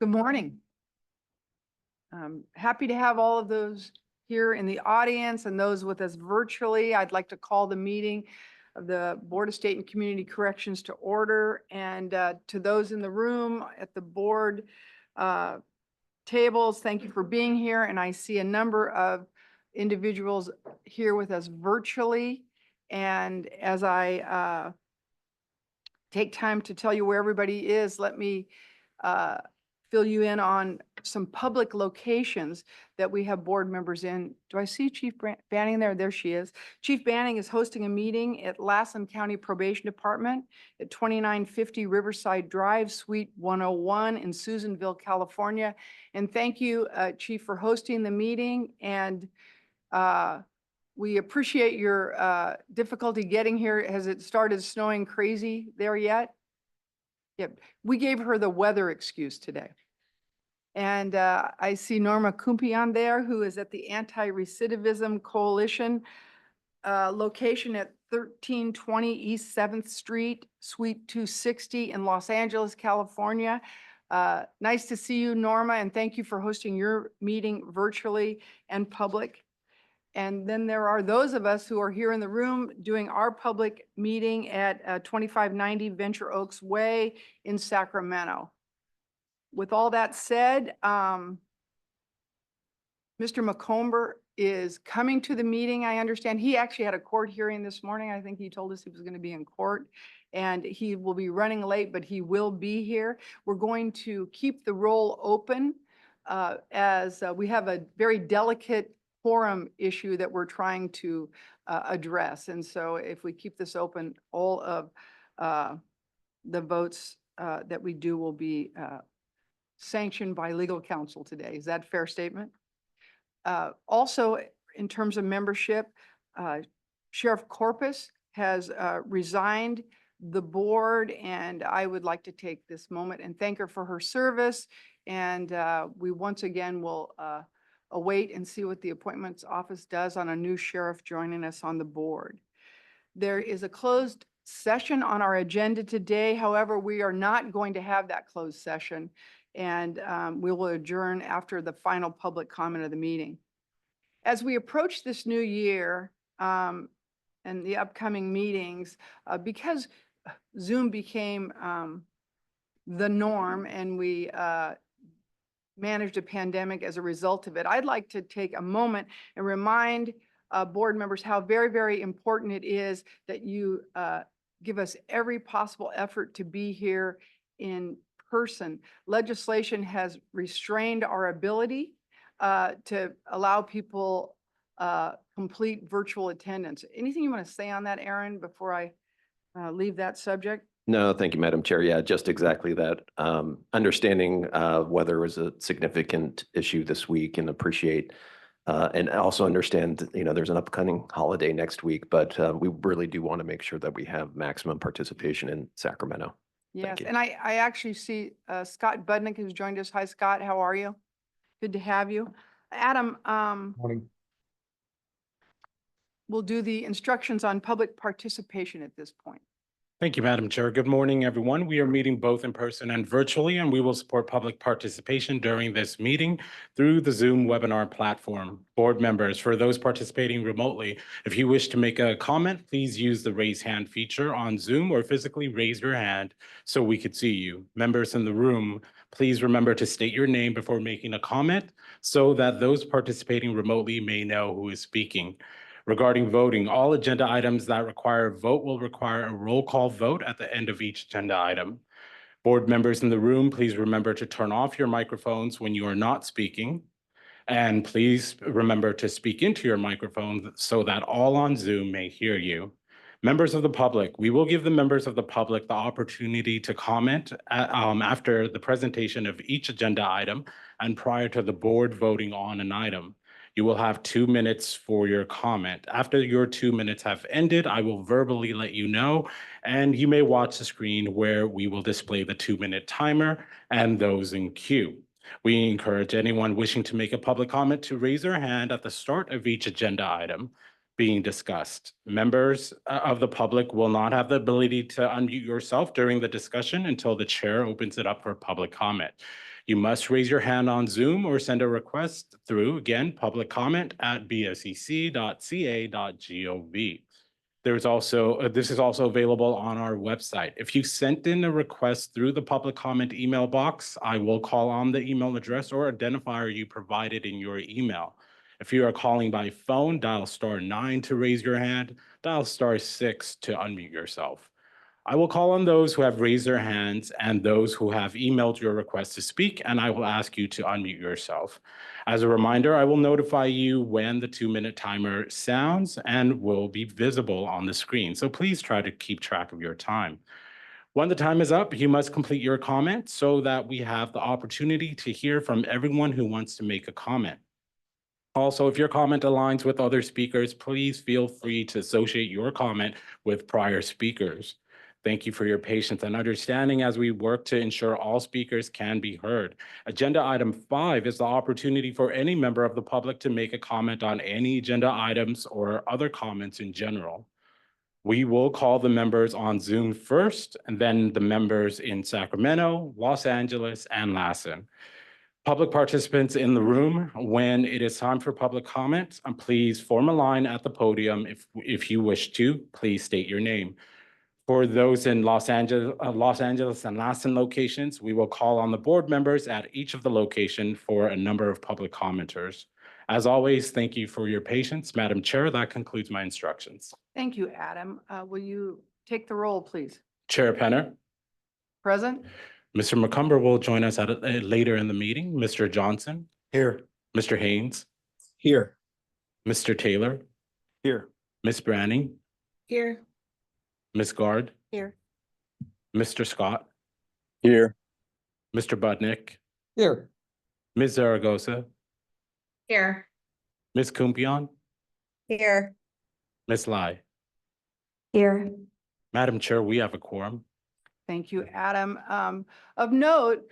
Good morning. Happy to have all of those here in the audience and those with us virtually. I'd like to call the meeting of the Board of State and Community Corrections to order. And to those in the room at the board tables, thank you for being here. And I see a number of individuals here with us virtually. And as I take time to tell you where everybody is, let me fill you in on some public locations that we have board members in. Do I see Chief Banning there? There she is. Chief Banning is hosting a meeting at Lassen County Probation Department at 2950 Riverside Drive, Suite 101 in Susanville, California. And thank you, Chief, for hosting the meeting. And we appreciate your difficulty getting here. Has it started snowing crazy there yet? Yep, we gave her the weather excuse today. And I see Norma Kumpion there, who is at the Anti-Recidivism Coalition location at 1320 East 7th Street, Suite 260 in Los Angeles, California. Nice to see you, Norma, and thank you for hosting your meeting virtually and public. And then there are those of us who are here in the room doing our public meeting at 2590 Venture Oaks Way in Sacramento. With all that said, Mr. McComber is coming to the meeting, I understand. He actually had a court hearing this morning. I think he told us he was going to be in court, and he will be running late, but he will be here. We're going to keep the roll open as we have a very delicate quorum issue that we're trying to address. And so if we keep this open, all of the votes that we do will be sanctioned by legal counsel today. Is that a fair statement? Also, in terms of membership, Sheriff Corpus has resigned the board, and I would like to take this moment and thank her for her service. And we once again will await and see what the appointments office does on a new sheriff joining us on the board. There is a closed session on our agenda today. However, we are not going to have that closed session, and we will adjourn after the final public comment of the meeting. As we approach this new year and the upcoming meetings, because Zoom became the norm and we managed a pandemic as a result of it, I'd like to take a moment and remind board members how very, very important it is that you give us every possible effort to be here in person. Legislation has restrained our ability to allow people complete virtual attendance. Anything you want to say on that, Aaron, before I leave that subject? No, thank you, Madam Chair. Yeah, just exactly that. Understanding weather was a significant issue this week, and appreciate and also understand, there's an upcoming holiday next week, but we really do want to make sure that we have maximum participation in Sacramento. Yes, and I actually see Scott Budnick has joined us. Hi, Scott. How are you? Good to have you. Adam, Morning. we'll do the instructions on public participation at this point. Thank you, Madam Chair. Good morning, everyone. We are meeting both in person and virtually, and we will support public participation during this meeting through the Zoom webinar platform. Board members, for those participating remotely, if you wish to make a comment, please use the raise hand feature on Zoom or physically raise your hand so we could see you. Members in the room, please remember to state your name before making a comment so that those participating remotely may know who is speaking. Regarding voting, all agenda items that require a vote will require a roll call vote at the end of each agenda item. Board members in the room, please remember to turn off your microphones when you are not speaking. And please remember to speak into your microphone so that all on Zoom may hear you. Members of the public, we will give the members of the public the opportunity to comment after the presentation of each agenda item and prior to the board voting on an item. You will have 2 minutes for your comment. After your 2 minutes have ended, I will verbally let you know, and you may watch the screen where we will display the 2-minute timer and those in queue. We encourage anyone wishing to make a public comment to raise their hand at the start of each agenda item. being discussed. Members of the public will not have the ability to unmute yourself during the discussion until the chair opens it up for public comment. You must raise your hand on Zoom or send a request through, again, publiccomment@bscc.ca.gov. There's also, this is also available on our website. If you sent in a request through the public comment email box, I will call on the email address or identifier you provided in your email. If you are calling by phone, dial *9 to raise your hand, dial *6 to unmute yourself. I will call on those who have raised their hands and those who have emailed your request to speak, and I will ask you to unmute yourself. As a reminder, I will notify you when the 2-minute timer sounds and will be visible on the screen. So please try to keep track of your time. When the time is up, you must complete your comment so that we have the opportunity to hear from everyone who wants to make a comment. Also, if your comment aligns with other speakers, please feel free to associate your comment with prior speakers. Thank you for your patience and understanding as we work to ensure all speakers can be heard. Agenda item 5 is the opportunity for any member of the public to make a comment on any agenda items or other comments in general. We will call the members on Zoom first, and then the members in Sacramento, Los Angeles, and Lassen. Public participants in the room, when it is time for public comment, please form a line at the podium. If you wish to, please state your name. For those in Los Angeles and Lassen locations, we will call on the board members at each of the location for a number of public commenters. As always, thank you for your patience. Madam Chair, that concludes my instructions. Thank you, Adam. Will you take the roll, please? Chair Penner. Present? Mr. McCumber will join us later in the meeting. Mr. Johnson. Here. Mr. Haynes. Here. Mr. Taylor. Here. Ms. Branning. Here. Ms. Guard. Here. Mr. Scott. Here. Mr. Budnick. Here. Ms. Zaragoza. Here. Ms. Kumpion. Here. Ms. Lai. Here. Madam Chair, we have a quorum. Thank you, Adam. Of note,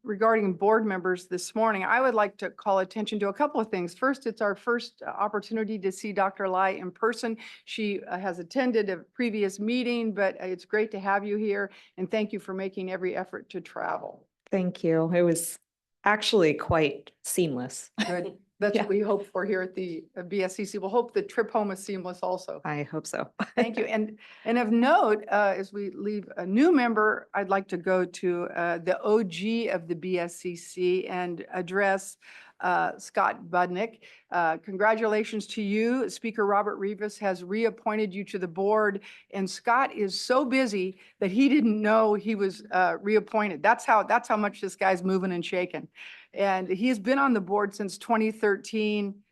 regarding board members this morning, I would like to call attention to a couple of things. First, it's our first opportunity to see Dr. Lai in person. She has attended a previous meeting, but it's great to have you here, and thank you for making every effort to travel. Thank you. It was actually quite seamless. Good. That's Yeah. what we hope for here at the BSCC. We'll hope the trip home is seamless also. I hope so. Thank you. And of note, as we leave a new member, I'd like to go to the OG of the BSCC and address Scott Budnick. Congratulations to you. Speaker Robert Rivas has reappointed you to the board, and Scott is so busy that he didn't know he was reappointed. That's how much this guy's moving and shaking. And he's been on the board since 2013.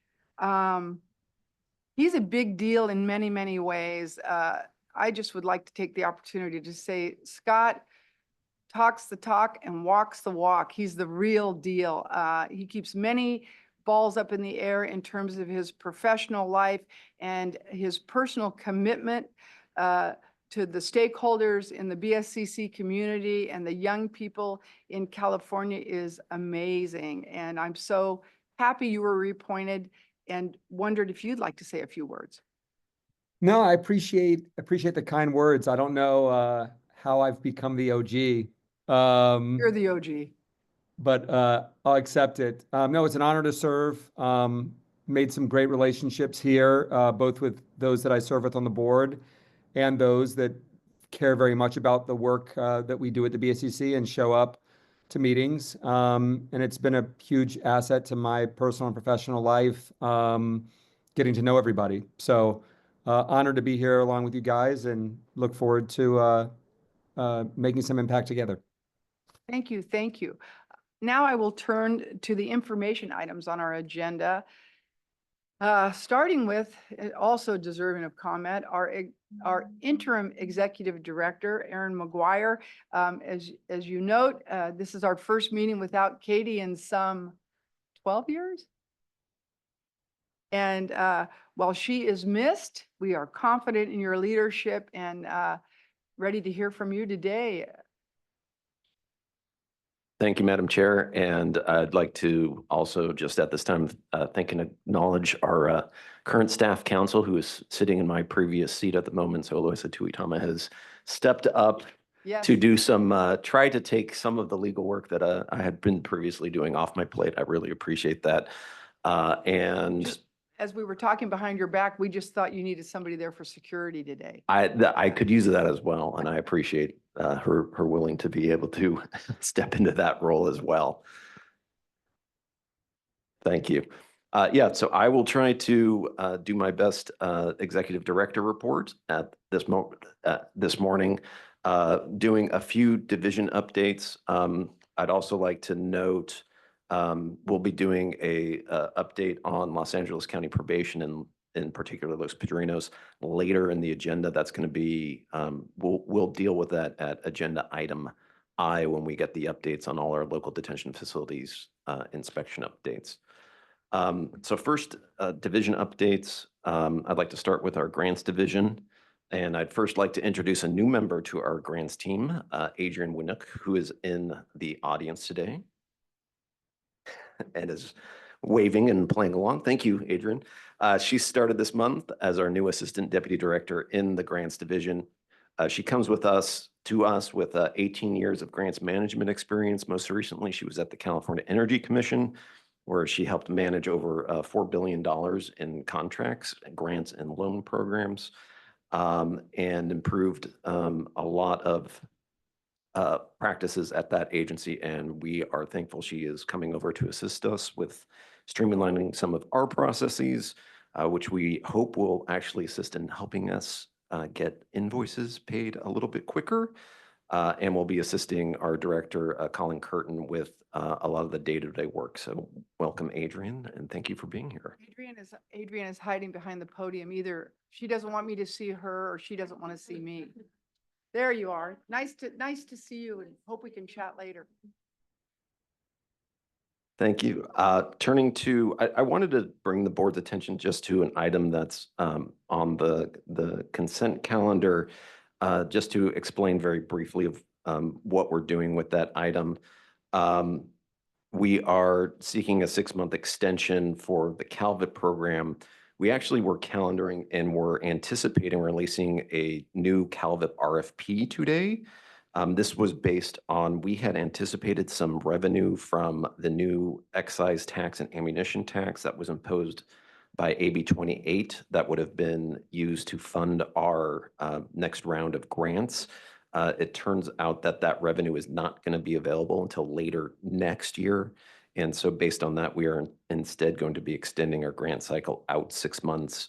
He's a big deal in many, many ways. I just would like to take the opportunity to say, Scott talks the talk and walks the walk. He's the real deal. He keeps many balls up in the air in terms of his professional life, and his personal commitment to the stakeholders in the BSCC community and the young people in California is amazing. And I'm so happy you were reappointed, and wondered if you'd like to say a few words. No, I appreciate the kind words. I don't know how I've become the OG. You're the OG. But I'll accept it. No, it's an honor to serve. Made some great relationships here, both with those that I serve with on the board and those that care very much about the work that we do at the BSCC and show up to meetings. And it's been a huge asset to my personal and professional life, getting to know everybody. So honored to be here along with you guys, and look forward to making some impact together. Thank you. Thank you. Now I will turn to the information items on our agenda. Starting with, also deserving of comment, our interim executive director, Erin McGuire. As you note, this is our first meeting without Katie in some 12 years. And while she is missed, we are confident in your leadership and ready to hear from you today. Thank you, Madam Chair. And I'd like to also just at this time, thank and acknowledge our current staff counsel who is sitting in my previous seat at the moment. So Eloisa Tuitama has stepped up Yes. to do some, try to take some of the legal work that I had been previously doing off my plate. I really appreciate that. And Just as we were talking behind your back, we just thought you needed somebody there for security today. I could use that as well, and I appreciate her willing to be able to step into that role as well. Thank you. Yeah, so I will try to do my best executive director report at this moment this morning, doing a few division updates. I'd also like to note we'll be doing a update on Los Angeles County probation and in particular Los Padrinos later in the agenda. That's going to be we'll deal with that at agenda item I when we get the updates on all our local detention facilities inspection updates. So first, division updates. I'd like to start with our grants division. And I'd first like to introduce a new member to our grants team, Adrian Winnock, who is in the audience today and is waving and playing along. Thank you, Adrian. She started this month as our new assistant deputy director in the grants division. She comes with us with 18 years of grants management experience. Most recently, she was at the California Energy Commission, where she helped manage over $4 billion in contracts, grants, and loan programs, and improved a lot of practices at that agency. And we are thankful she is coming over to assist us with streamlining some of our processes, which we hope will actually assist in helping us get invoices paid a little bit quicker. And we'll be assisting our director, Colin Curtin, with a lot of the day-to-day work. So welcome, Adrian, and thank you for being here. Adrian is hiding behind the podium. Either she doesn't want me to see her or she doesn't want to see me. There you are. Nice to see you and hope we can chat later. Thank you. Turning to, I wanted to bring the board's attention just to an item that's on the consent calendar, just to explain very briefly of what we're doing with that item. We are seeking a 6-month extension for the Calvit program. We actually were calendaring and we're anticipating releasing a new Calvit RFP today. This was based on, we had anticipated some revenue from the new excise tax and ammunition tax that was imposed by AB 28 that would have been used to fund our next round of grants. It turns out that that revenue is not going to be available until later next year. And so based on that, we are instead going to be extending our grant cycle out 6 months.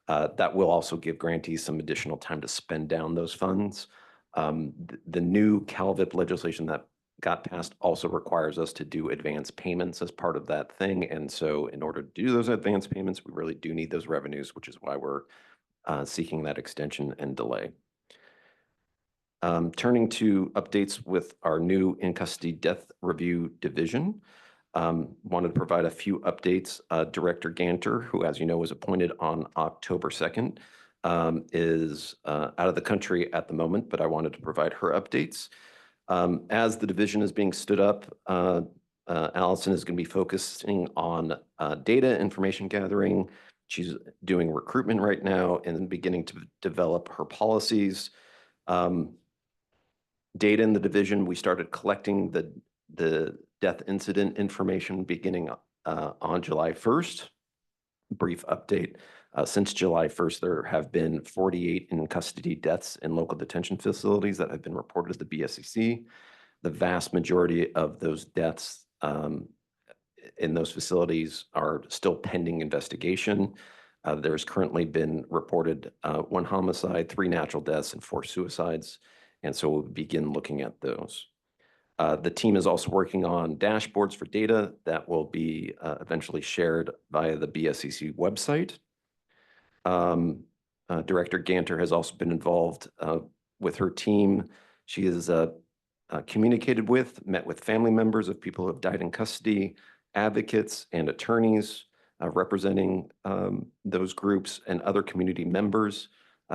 That will also give grantees some additional time to spend down those funds. The new CalVIP legislation that got passed also requires us to do advance payments as part of that thing. And so in order to do those advance payments, we really do need those revenues, which is why we're seeking that extension and delay. Turning to updates with our new in-custody death review division. Wanted to provide a few updates. Director Ganter, who, as you know, was appointed on October 2nd, is out of the country at the moment, but I wanted to provide her updates. As the division is being stood up, Allison is going to be focusing on data information gathering. She's doing recruitment right now and beginning to develop her policies. Data in the division, we started collecting the death incident information beginning on July 1st. Brief update. Since July 1st, there have been 48 in custody deaths in local detention facilities that have been reported to the BSCC. The vast majority of those deaths in those facilities are still pending investigation. There's currently been reported 1 homicide, 3 natural deaths, and 4 suicides. And so we'll begin looking at those. The team is also working on dashboards for data that will be eventually shared via the BSCC website. Director Ganter has also been involved with her team. She is communicated with, met with family members of people who have died in custody, advocates and attorneys representing those groups and other community members.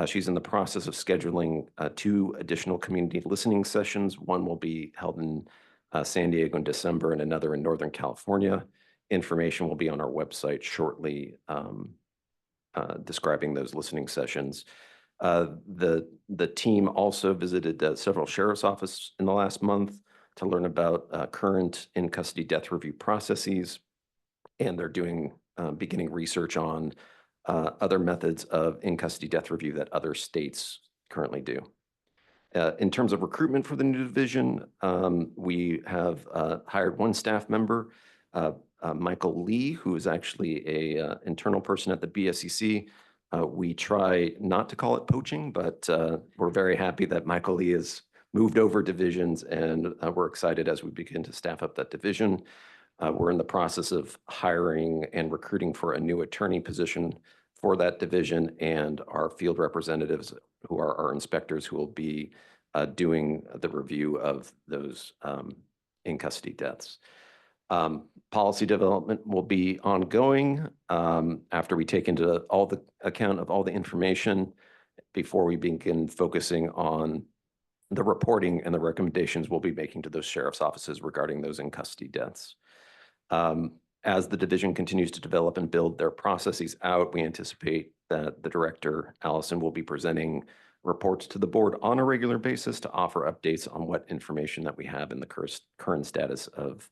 She's in the process of scheduling 2 additional community listening sessions. One will be held in San Diego in December, and another in Northern California. Information will be on our website shortly, describing those listening sessions. The team also visited several sheriff's offices in the last month to learn about current in-custody death review processes, and they're doing beginning research on other methods of in-custody death review that other states currently do. In terms of recruitment for the new division, we have hired one staff member, Michael Lee, who is actually a internal person at the BSCC. We try not to call it poaching, but we're very happy that Michael Lee has moved over divisions, and we're excited as we begin to staff up that division. We're in the process of hiring and recruiting for a new attorney position for that division, and our field representatives, who are our inspectors, who will be doing the review of those in-custody deaths. Policy development will be ongoing after we take into all the account of all the information before we begin focusing on the reporting and the recommendations we'll be making to those sheriff's offices regarding those in-custody deaths. As the division continues to develop and build their processes out, we anticipate that the director, Allison, will be presenting reports to the board on a regular basis to offer updates on what information that we have in the current status of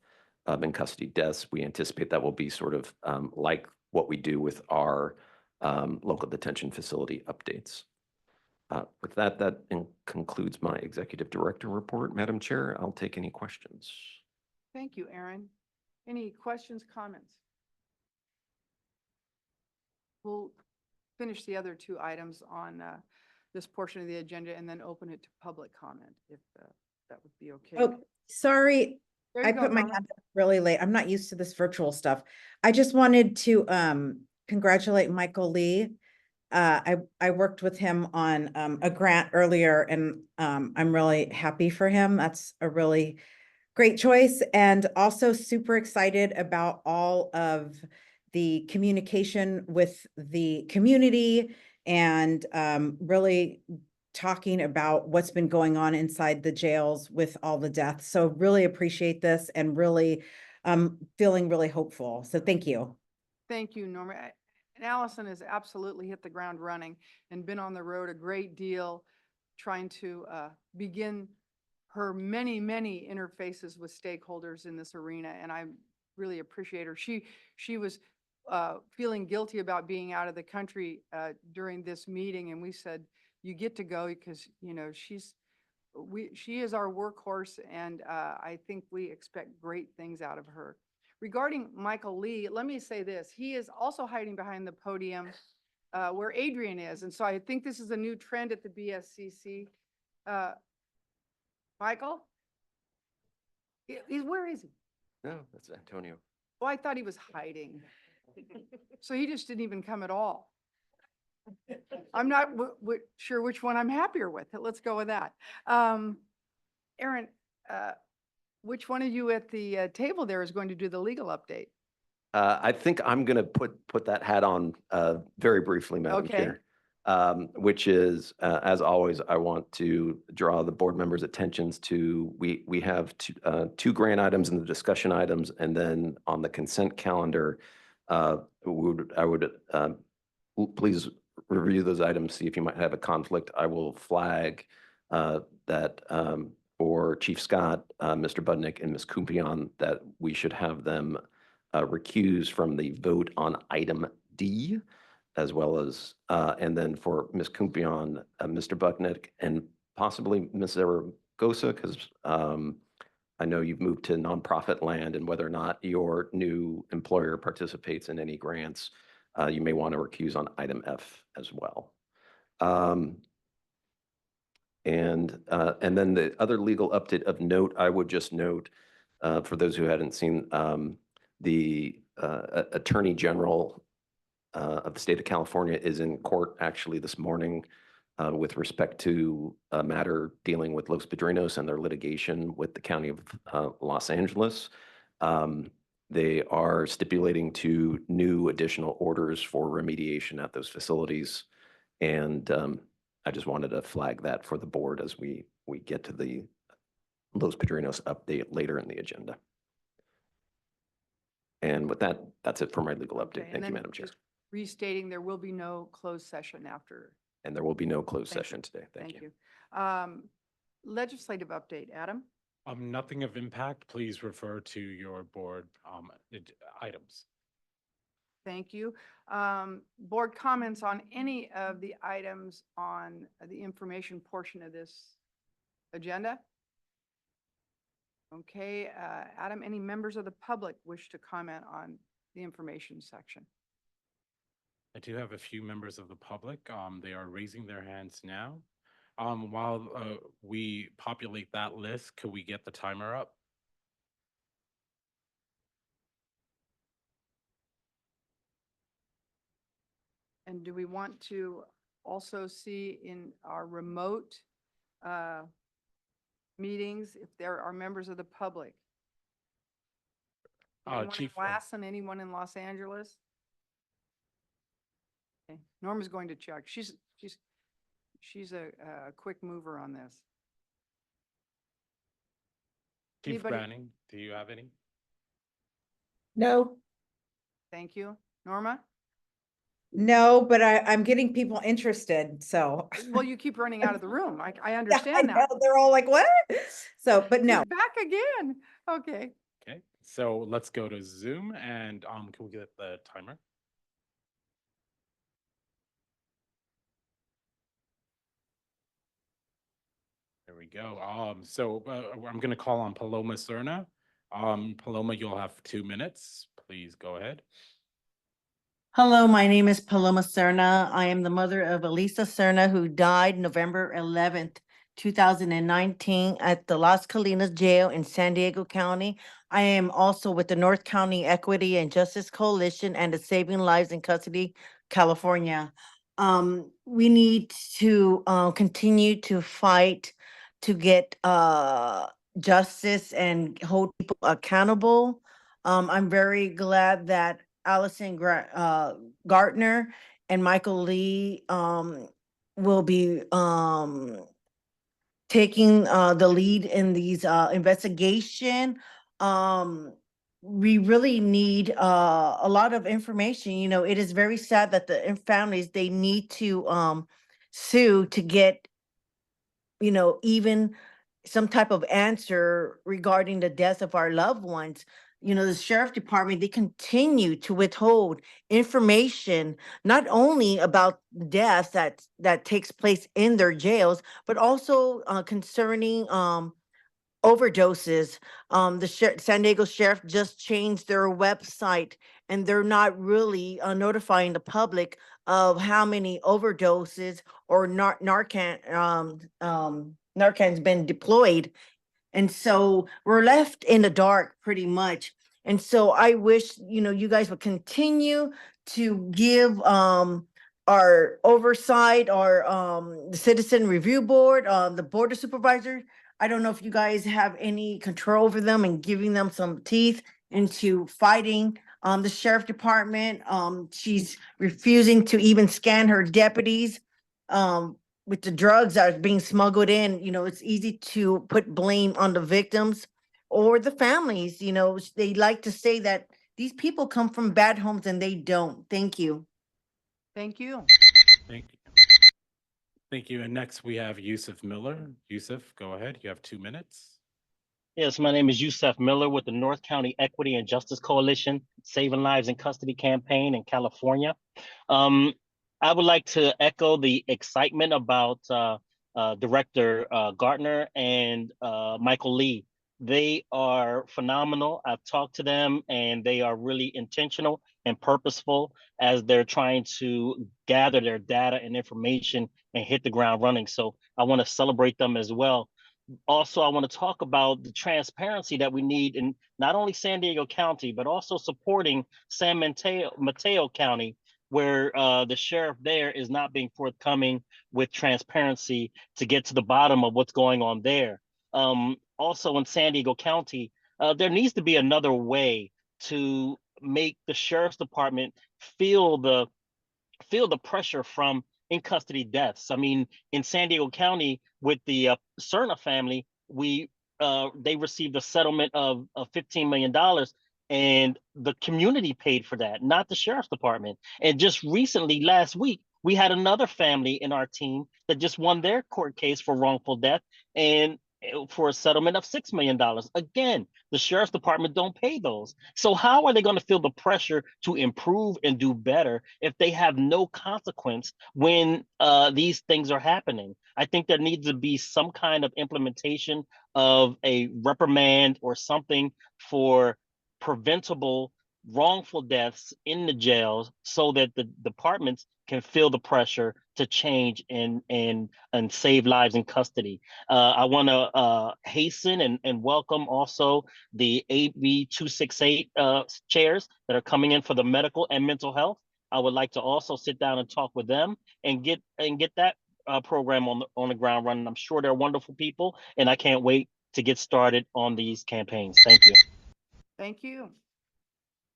in-custody deaths. We anticipate that will be sort of like what we do with our local detention facility updates. With that, concludes my executive director report. Madam Chair, I'll take any questions. Thank you, Aaron. Any questions, comments? We'll finish the other two items on this portion of the agenda and then open it to public comment, if that would be okay. Oh, sorry, There you I go, put my Norma. hand up really late. I'm not used to this virtual stuff. I just wanted to congratulate Michael Lee. I worked with him on a grant earlier, and I'm really happy for him. That's a really great choice, and also super excited about all of the communication with the community and really talking about what's been going on inside the jails with all the deaths. So really appreciate this and really feeling really hopeful. So thank you. Thank you, Norma. And Allison has absolutely hit the ground running and been on the road a great deal, trying to begin her many, many interfaces with stakeholders in this arena. And I really appreciate her. She was feeling guilty about being out of the country during this meeting. And we said, you get to go because, you know, she is our workhorse, and I think we expect great things out of her. Regarding Michael Lee, let me say this. He is also hiding behind the podium where Adrian is. And so I think this is a new trend at the BSCC. Michael? Where is he? No, that's Antonio. Oh, I thought he was hiding. So he just didn't even come at all. I'm not sure which one I'm happier with. Let's go with that. Aaron, which one of you at the table there is going to do the legal update? I think I'm going to put that hat on very briefly, Madam Okay. Chair. Which is, as always, I want to draw the board members' attentions to, we have two grant items in the discussion items, and then on the consent calendar, I would please review those items, see if you might have a conflict. I will flag that for Chief Scott, Mr. Budnick, and Ms. Kumpion, that we should have them recuse from the vote on item D, as well as, and then for Ms. Kumpion, Mr. Budnick, and possibly Ms. Zaragoza, because I know you've moved to nonprofit land, and whether or not your new employer participates in any grants, you may want to recuse on item F as well. And then the other legal update of note, I would just note, for those who hadn't seen, the Attorney General of the state of California is in court actually this morning with respect to a matter dealing with Los Padrinos and their litigation with the County of Los Angeles. They are stipulating to new additional orders for remediation at those facilities. And I just wanted to flag that for the board as we get to the Los Padrinos update later in the agenda. And with that, that's it for my legal Okay, update. and Thank you, then Madam Chair. just restating, there will be no closed session after. And there will be no closed Thank you. session today. Thank you. Legislative update, Adam? Nothing of impact. Please refer to your board items. Thank you. Board comments on any of the items on the information portion of this agenda? Okay, Adam, any members of the public wish to comment on the information section? I do have a few members of the public. They are raising their hands now. While we populate that list, could we get the timer up? And do we want to also see in our remote meetings if there are members of the public? Anyone in Chief, Lassen, anyone in Los Angeles? Okay, Norma's going to check. She's a quick mover on this. Chief anybody- Browning, do you have any? No, Thank you. Norma? no, but I'm getting people interested, so. Well, you keep running out of the room. I Yeah, I understand that. know, they're all like, what? So, but no, You're back again. Okay. Okay, so let's go to Zoom and can we get the timer? There we go. I'm going to call on Paloma Serna. Paloma, you'll have 2 minutes. Please go ahead. Hello, my name is Paloma Serna. I am the mother of Elisa Serna, who died November 11th, 2019 at the Las Colinas Jail in San Diego County. I am also with the North County Equity and Justice Coalition and the Saving Lives in Custody, California. We need to continue to fight to get justice and hold people accountable. I'm very glad that Allison Gartner and Michael Lee will be taking the lead in these investigation. We really need a lot of information. You know, it is very sad that the families, they need to sue to get, you know, even some type of answer regarding the deaths of our loved ones. You know, the sheriff department, they continue to withhold information, not only about deaths that takes place in their jails, but also concerning overdoses. The San Diego sheriff just changed their website, and they're not really notifying the public of how many overdoses or Narcan's been deployed. And so we're left in the dark pretty much. And so I wish, you know, you guys would continue to give our oversight, our the Citizen Review Board, the Board of Supervisors. I don't know if you guys have any control over them and giving them some teeth into fighting the sheriff department. She's refusing to even scan her deputies. With the drugs that are being smuggled in, you know, it's easy to put blame on the victims or the families. You know, they like to say that these people come from bad homes and they don't. Thank you. Thank you. Thank you. Thank you. And next we have Yusuf Miller. Yusuf, go ahead. You have 2 minutes. Yes, my name is Yusuf Miller with the North County Equity and Justice Coalition, Saving Lives in Custody campaign in California. I would like to echo the excitement about Director Gartner and Michael Lee. They are phenomenal. I've talked to them and they are really intentional and purposeful as they're trying to gather their data and information and hit the ground running. So I want to celebrate them as well. Also, I want to talk about the transparency that we need in not only San Diego County, but also supporting San Mateo County, where the sheriff there is not being forthcoming with transparency to get to the bottom of what's going on there. Also in San Diego County, there needs to be another way to make the sheriff's department feel the pressure from in custody deaths. I mean, in San Diego County with the Cerna family, we they received a settlement of $15 million, and the community paid for that, not the sheriff's department. And just recently, last week, we had another family in our team that just won their court case for wrongful death, and for a settlement of $6 million. Again, the sheriff's department don't pay those. So how are they going to feel the pressure to improve and do better if they have no consequence when these things are happening? I think there needs to be some kind of implementation of a reprimand or something for preventable wrongful deaths in the jails, so that the departments can feel the pressure to change and save lives in custody. I want to hasten and welcome also the AB 268 chairs that are coming in for the medical and mental health. I would like to also sit down and talk with them and get that program on the ground running. I'm sure they're wonderful people, and I can't wait to get started on these campaigns. Thank you. Thank you.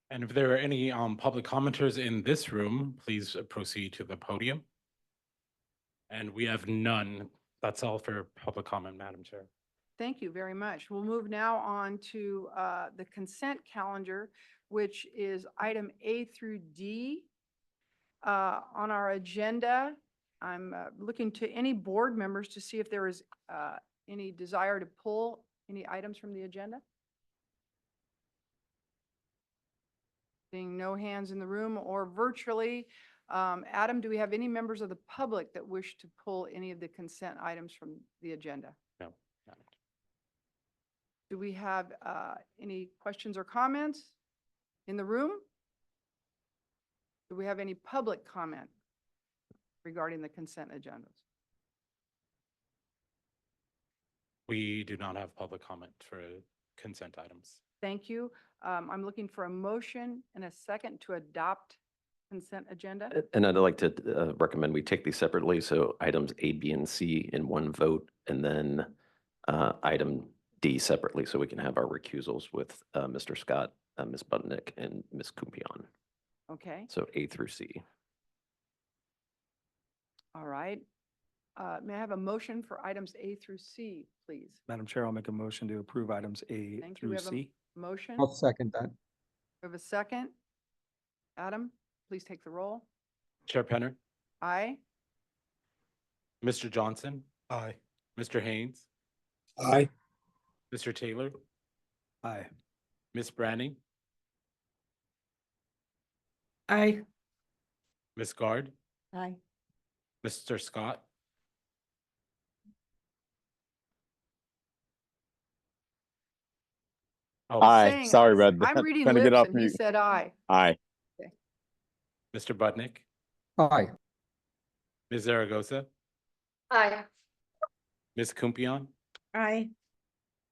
And if there are any public commenters in this room, please proceed to the podium. And we have none. That's all for public comment, Madam Chair. Thank you very much. We'll move now on to the consent calendar, which is item A through D on our agenda. I'm looking to any board members to see if there is any desire to pull any items from the agenda. Seeing no hands in the room or virtually. Adam, do we have any members of the public that wish to pull any of the consent items from the agenda? No. Madam Chair. Do we have any questions or comments in the room? Do we have any public comment regarding the consent agendas? We do not have public comment for consent items. Thank you. I'm looking for a motion and a second to adopt consent agenda. And I'd like to recommend we take these separately. So items A, B, and C in one vote, and then item D separately, so we can have our recusals with Mr. Scott, Ms. Budnick, and Ms. Kumpion. Okay, So A through C. all right. May I have a motion for items A through C, please? Madam Chair, I'll make a motion to approve items A Thank you. We through have a C. motion. I'll second that. We have a second. Adam, please take the roll. Chair Penner, Aye. Mr. Johnson, Aye. Mr. Haynes, Aye. Mr. Taylor, Aye. Ms. Branning, Aye. Ms. Guard, Aye. Mr. Scott, oh, Aye, Saying sorry, aye. Red. I'm reading Trying to get lips off and he mute. said aye. Aye. Mr. Budnick, Aye. Ms. Zaragoza, Aye. Ms. Kumpion, Aye.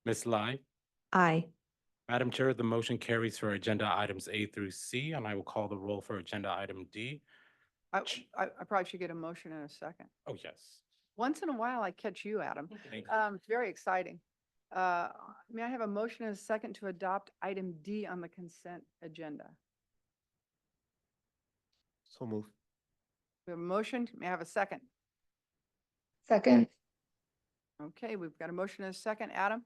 Ms. Lai. Aye. Madam Chair, the motion carries for agenda items A through C, and I will call the roll for agenda item D. I probably should get a motion in a second. Oh, yes. Once in a while, I catch you, Adam. Thank It's very exciting. May I have a motion and a second to adopt item D on the consent agenda? So move. We have a motion. May I have a second? Second. Okay, we've got a motion and a second. Adam?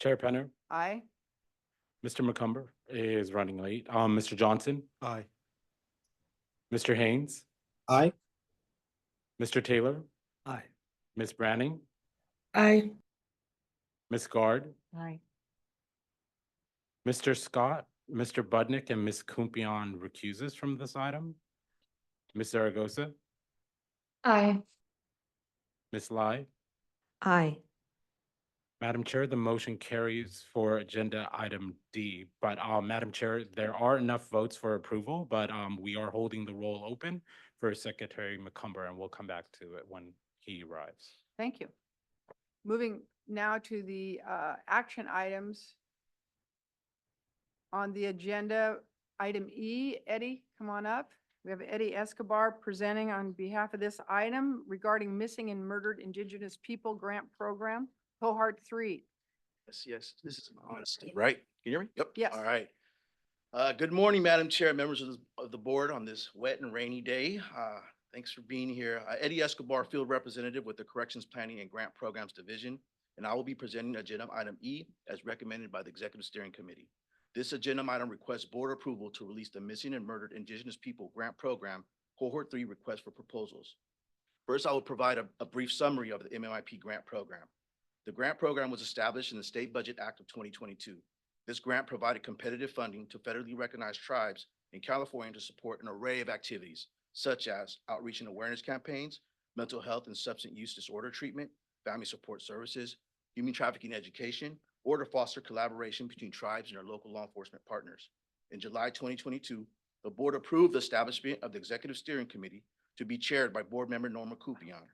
Chair Penner, Aye. Mr. McCumber is running late. Mr. Johnson, Aye. Mr. Haynes, Aye. Mr. Taylor, Aye. Ms. Branning, Aye. Ms. Guard, Aye. Mr. Scott, Mr. Budnick, and Ms. Kumpion recuses from this item. Ms. Zaragoza, Aye. Ms. Lai. Aye. Madam Chair, the motion carries for agenda item D, but Madam Chair, there are enough votes for approval, but we are holding the roll open for Secretary McCumber, and we'll come back to it when he arrives. Thank you. Moving now to the action items on the agenda. Item E, Eddie, come on up. We have Eddie Escobar presenting on behalf of this item regarding missing and murdered Indigenous People Grant Program, Cohort 3. Yes, this is honesty, right? Can you hear me? Yep. Yes. All right. Good morning, Madam Chair, members of the board on this wet and rainy day. Thanks for being here. Eddie Escobar, Field Representative with the Corrections Planning and Grant Programs Division. and I will be presenting agenda item E as recommended by the Executive Steering Committee. This agenda item requests board approval to release the Missing and Murdered Indigenous People Grant Program Cohort 3 request for proposals. First, I will provide a brief summary of the MMIP grant program. The grant program was established in the State Budget Act of 2022. This grant provided competitive funding to federally recognized tribes in California to support an array of activities, such as outreach and awareness campaigns, mental health and substance use disorder treatment, family support services, human trafficking education, or to foster collaboration between tribes and their local law enforcement partners. In July 2022, the board approved the establishment of the Executive Steering Committee to be chaired by board member Norma Kupion.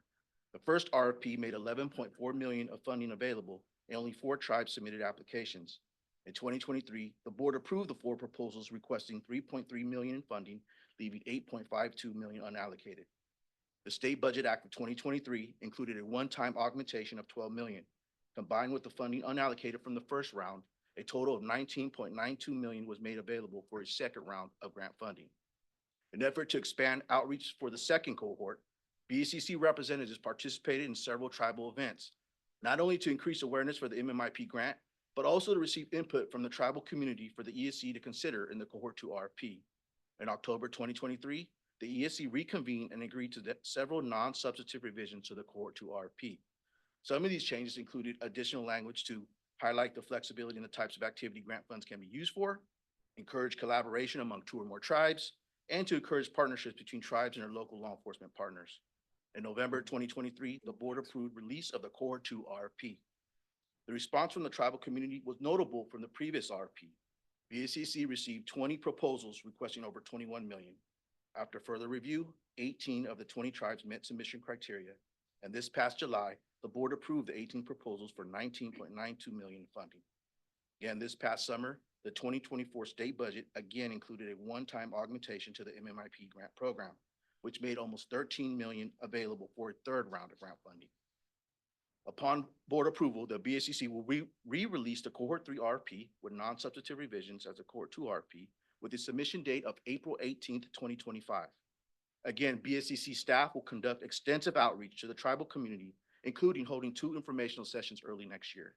The first RFP made $11.4 million of funding available, and only 4 tribes submitted applications. In 2023, the board approved the 4 proposals requesting $3.3 million in funding, leaving $8.52 million unallocated. The State Budget Act of 2023 included a one-time augmentation of $12 million. Combined with the funding unallocated from the first round, a total of $19.92 million was made available for a second round of grant funding. In an effort to expand outreach for the second cohort, BSCC representatives participated in several tribal events, not only to increase awareness for the MMIP grant, but also to receive input from the tribal community for the ESC to consider in the Cohort 2 RFP. In October 2023, the ESC reconvened and agreed to several non-substantive revisions to the Cohort 2 RFP. Some of these changes included additional language to highlight the flexibility in the types of activity grant funds can be used for, encourage collaboration among 2 or more tribes, and to encourage partnerships between tribes and their local law enforcement partners. In November 2023, the board approved release of the Cohort 2 RFP. The response from the tribal community was notable from the previous RFP. BSCC received 20 proposals requesting over $21 million. After further review, 18 of the 20 tribes met submission criteria, and this past July, the board approved the 18 proposals for $19.92 million in funding. Again, this past summer, the 2024 state budget again included a one-time augmentation to the MMIP grant program, which made almost $13 million available for a third round of grant funding. Upon board approval, the BSCC will re-release the Cohort 3 RFP with non-substantive revisions as a Cohort 2 RFP with a submission date of April 18th, 2025. Again, BSCC staff will conduct extensive outreach to the tribal community, including holding 2 informational sessions early next year.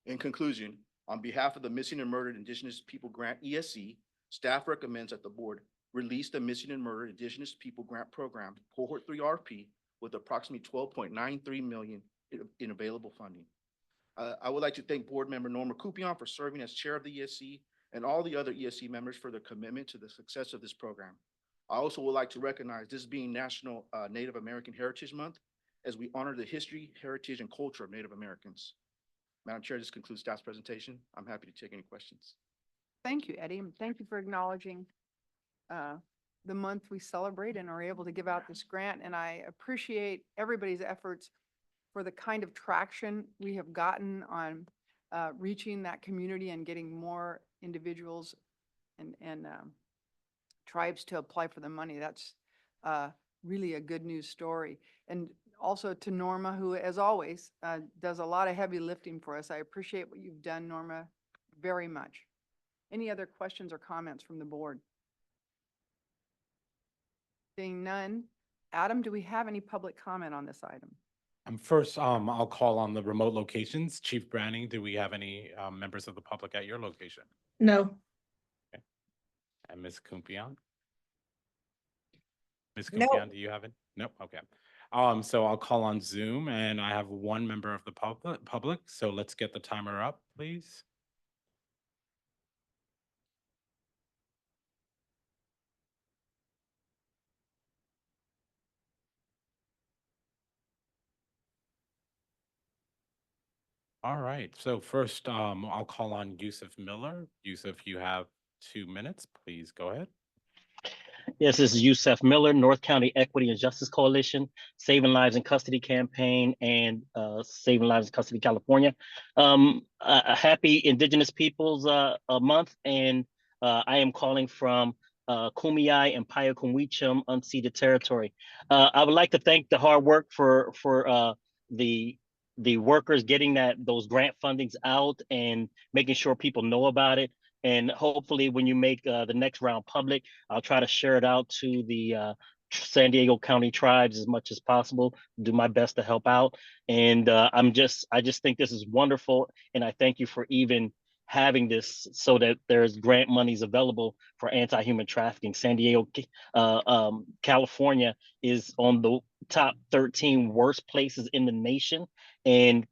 In conclusion, on behalf of the Missing and Murdered Indigenous People Grant ESC, staff recommends that the board release the Missing and Murdered Indigenous People Grant Program Cohort 3 RFP with approximately $12.93 million in available funding. I would like to thank board member Norma Kupion for serving as chair of the ESC and all the other ESC members for their commitment to the success of this program. I also would like to recognize this being National Native American Heritage Month as we honor the history, heritage, and culture of Native Americans. Madam Chair, this concludes staff's presentation. I'm happy to take any questions. Thank you, Eddie, and thank you for acknowledging the month we celebrate and are able to give out this grant. And I appreciate everybody's efforts for the kind of traction we have gotten on reaching that community and getting more individuals and tribes to apply for the money. That's really a good news story. And also to Norma, who, as always, does a lot of heavy lifting for us. I appreciate what you've done, Norma, very much. Any other questions or comments from the board? Seeing none. Adam, do we have any public comment on this item? First, I'll call on the remote locations. Chief Branning, do we have any members of the public at your location? No. Okay. And Ms. Kumpion? Ms. No. Kumpion, do you have it? Nope. Okay. So I'll call on Zoom, and I have one member of the public. So let's get the timer up, please. All right. So first, I'll call on Yusuf Miller. Yusuf, you have 2 minutes. Please go ahead. Yes, this is Yusuf Miller, North County Equity and Justice Coalition, Saving Lives in Custody Campaign, and Saving Lives in Custody California. A happy Indigenous Peoples Month, and I am calling from Kumeyaay and Payakumweechum unceded territory. I would like to thank the hard work for the workers getting those grant fundings out and making sure people know about it. And hopefully when you make the next round public, I'll try to share it out to the San Diego County tribes as much as possible, do my best to help out. And I just think this is wonderful. And I thank you for even having this so that there's grant monies available for anti-human trafficking. San Diego, California is on the top 13 worst places in the nation. And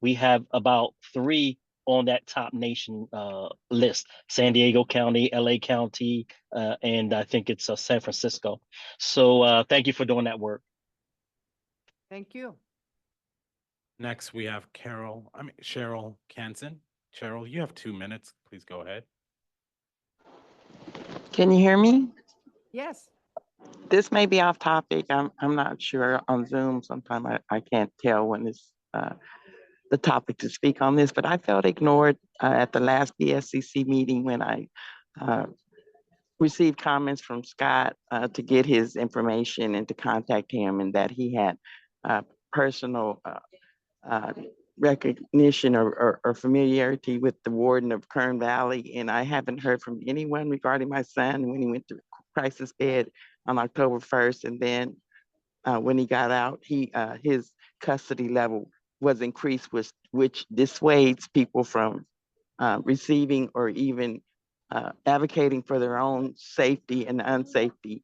we have about 3 on that top nation list: San Diego County, LA County, and I think it's San Francisco. So thank you for doing that work. Thank you. Next, we have Cheryl Canson. Cheryl, you have 2 minutes. Please go ahead. Can you hear me? Yes. This may be off topic. I'm not sure on Zoom. Sometimes I can't tell when it's the topic to speak on this, but I felt ignored at the last BSCC meeting when I received comments from Scott to get his information and to contact him, and that he had personal recognition or familiarity with the warden of Kern Valley. And I haven't heard from anyone regarding my son when he went to crisis bed on October 1st. And then when he got out, his custody level was increased, which dissuades people from receiving or even advocating for their own safety and unsafety.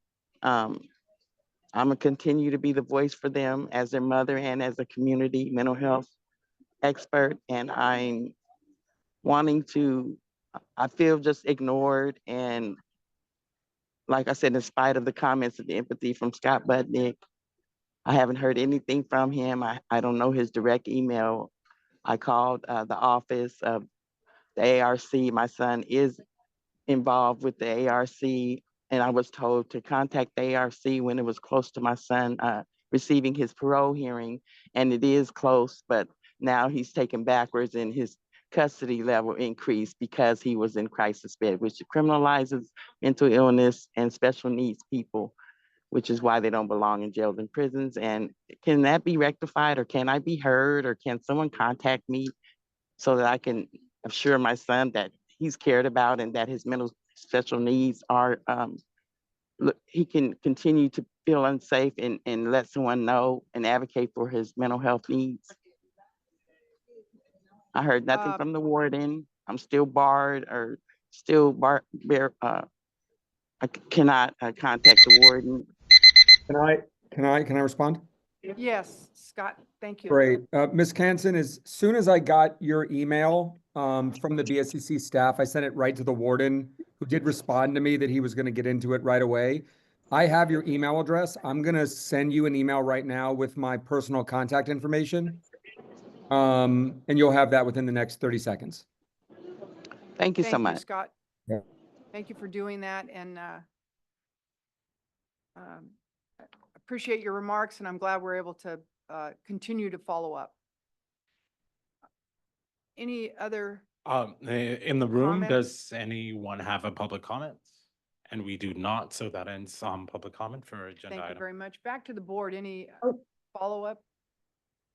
I'm gonna continue to be the voice for them as their mother and as a community mental health expert. And I'm I feel just ignored. And like I said, in spite of the comments and the empathy from Scott Budnick, I haven't heard anything from him. I don't know his direct email. I called the office of the ARC. My son is involved with the ARC, and I was told to contact the ARC when it was close to my son receiving his parole hearing. And it is close, but now he's taken backwards and his custody level increased because he was in crisis bed, which criminalizes mental illness and special needs people, which is why they don't belong in jails and prisons. And can that be rectified, or can I be heard, or can someone contact me so that I can assure my son that he's cared about and that his mental special needs are, he can continue to feel unsafe and let someone know and advocate for his mental health needs. I heard nothing from the warden. I'm still barred or still I cannot contact the warden. Can I respond? Yes, Scott, thank you. Great. Ms. Canson, as soon as I got your email from the BSCC staff, I sent it right to the warden, who did respond to me that he was going to get into it right away. I have your email address. I'm going to send you an email right now with my personal contact information. And you'll have that within the next 30 seconds. Thank you so much. Scott. Yeah. Thank you for doing that. And appreciate your remarks, and I'm glad we're able to continue to follow up. Any other? In the room, Comments? does anyone have a public comment? And we do not, so that ends public comment for agenda Thank you item. very much. Back to the board. Any Oh. follow-up?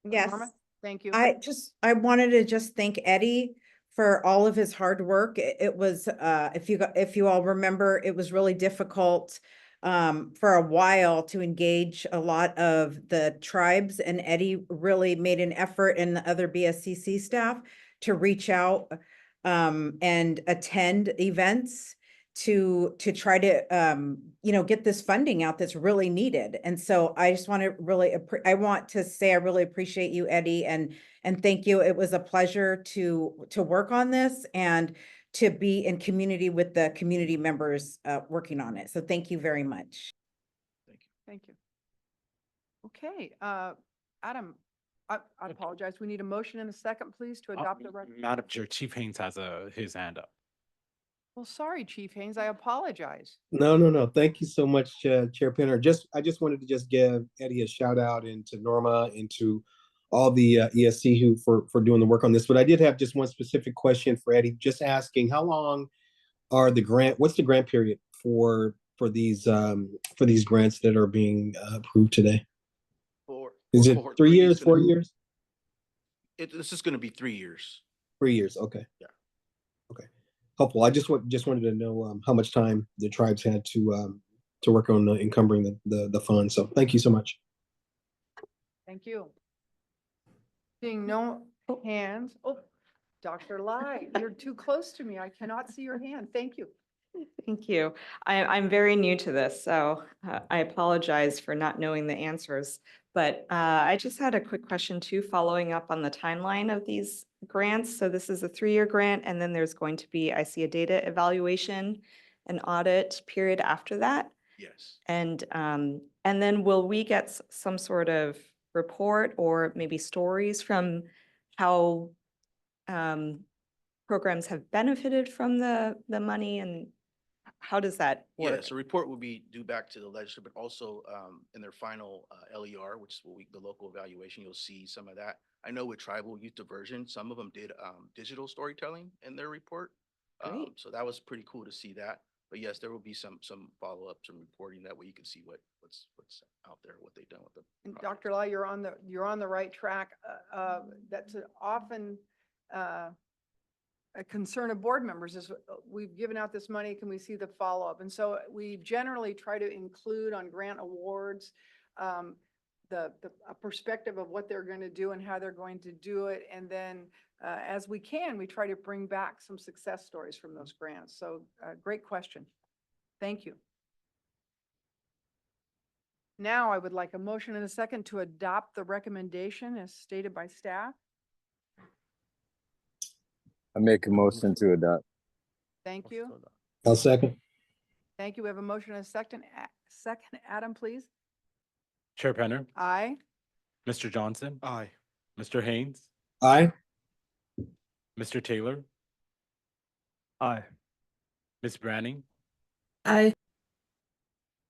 Yes. Norma? Thank you. I wanted to just thank Eddie for all of his hard work. It was, if you all remember, it was really difficult for a while to engage a lot of the tribes, and Eddie really made an effort, and the other BSCC staff, to reach out and attend events to try to get this funding out that's really needed. And so I just want to really I want to say I really appreciate you, Eddie, and thank you. It was a pleasure to work on this and to be in community with the community members working on it. So thank you very much. Thank you. Okay, Adam, I apologize. We need a motion and a second, please, to adopt the. Madam Chair, Chief Haynes has his hand up. Well, sorry, Chief Haynes, I apologize. No. Thank you so much, Chair Pinner. I just wanted to just give Eddie a shout out, and to Norma and to all the ESC who for doing the work on this. But I did have just one specific question for Eddie, just asking how long what's the grant period for these grants that are being approved today? Is it 3 years, 4 years? This is going to be 3 years. 3 years. Okay. Yeah. Okay. Helpful. I just wanted to know how much time the tribes had to to work on encumbering the fund. So thank you so much. Thank you. Seeing no hands. Oh, Dr. Lai, you're too close to me. I cannot see your hand. Thank you. Thank you. I'm very new to this, so I apologize for not knowing the answers. But I just had a quick question too, following up on the timeline of these grants. So this is a 3-year grant, and then there's going to be, I see a data evaluation, an audit period after that. Yes. And then will we get some sort of report or maybe stories from how programs have benefited from the money, and how does that work? Yes, a report will be due back to the legislature, but also in their final LER, which is the local evaluation, you'll see some of that. I know with tribal youth diversion, some of them did digital storytelling in their report. Great. So that was pretty cool to see that. But yes, there will be some follow-up, some reporting, that way you can see what's out there, what they've done with them. And Dr. Lai, you're on the right track. That's often a concern of board members is we've given out this money, can we see the follow-up? And so we generally try to include on grant awards a perspective of what they're going to do and how they're going to do it. And then as we can, we try to bring back some success stories from those grants. So great question. Thank you. Now I would like a motion and a second to adopt the recommendation as stated by staff. I make a motion to adopt. Thank you. I'll second. Thank you. We have a motion and a second. Second, Adam, please. Chair Penner, Aye. Mr. Johnson, Aye. Mr. Haynes, Aye. Mr. Taylor, Aye. Ms. Branning, Aye.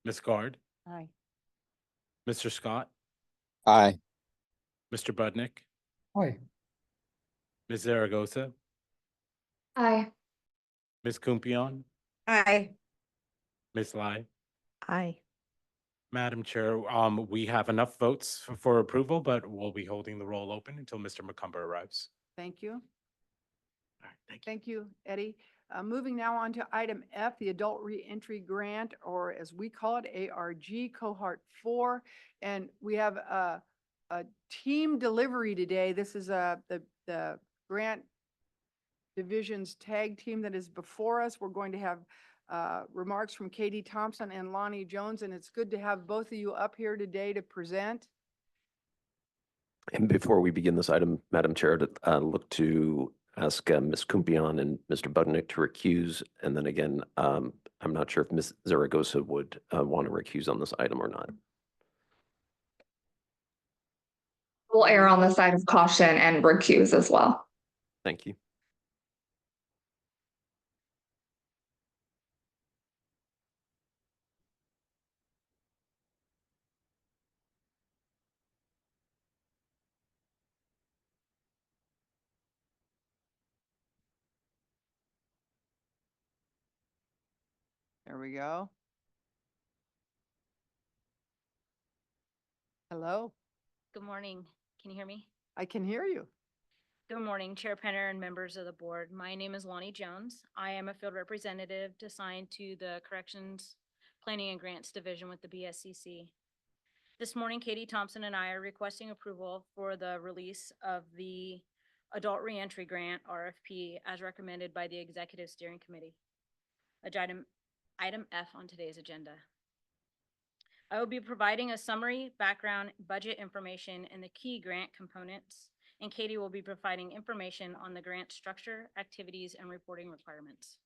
Ms. Guard, Aye. Mr. Scott, Aye. Mr. Budnick, Aye. Ms. Zaragoza, Aye. Ms. Kumpion, Aye. Ms. Lai. Aye. Madam Chair, we have enough votes for approval, but we'll be holding the roll open until Mr. McCumber arrives. Thank you. All right, thank you. Thank you, Eddie. Moving now on to item F, the Adult Reentry Grant, or as we call it, ARG Cohort 4. And we have a team delivery today. This is the grant division's tag team that is before us. We're going to have remarks from Katie Thompson and Lonnie Jones, and it's good to have both of you up here today to present. And before we begin this item, Madam Chair, to look to ask Ms. Kumpion and Mr. Budnick to recuse. And then again, I'm not sure if Ms. Zaragoza would want to recuse on this item or not. We'll err on the side of caution and recuse as well. Thank you. There we go. Hello, Good morning. Can you hear me? I can hear you. Good morning, Chair Penner and members of the board. My name is Lonnie Jones. I am a field representative assigned to the Corrections Planning and Grants Division with the BSCC. This morning, Katie Thompson and I are requesting approval for the release of the Adult Reentry Grant, RFP, as recommended by the Executive Steering Committee. Item F on today's agenda. I will be providing a summary, background, budget information, and the key grant components, and Katie will be providing information on the grant structure, activities, and reporting requirements.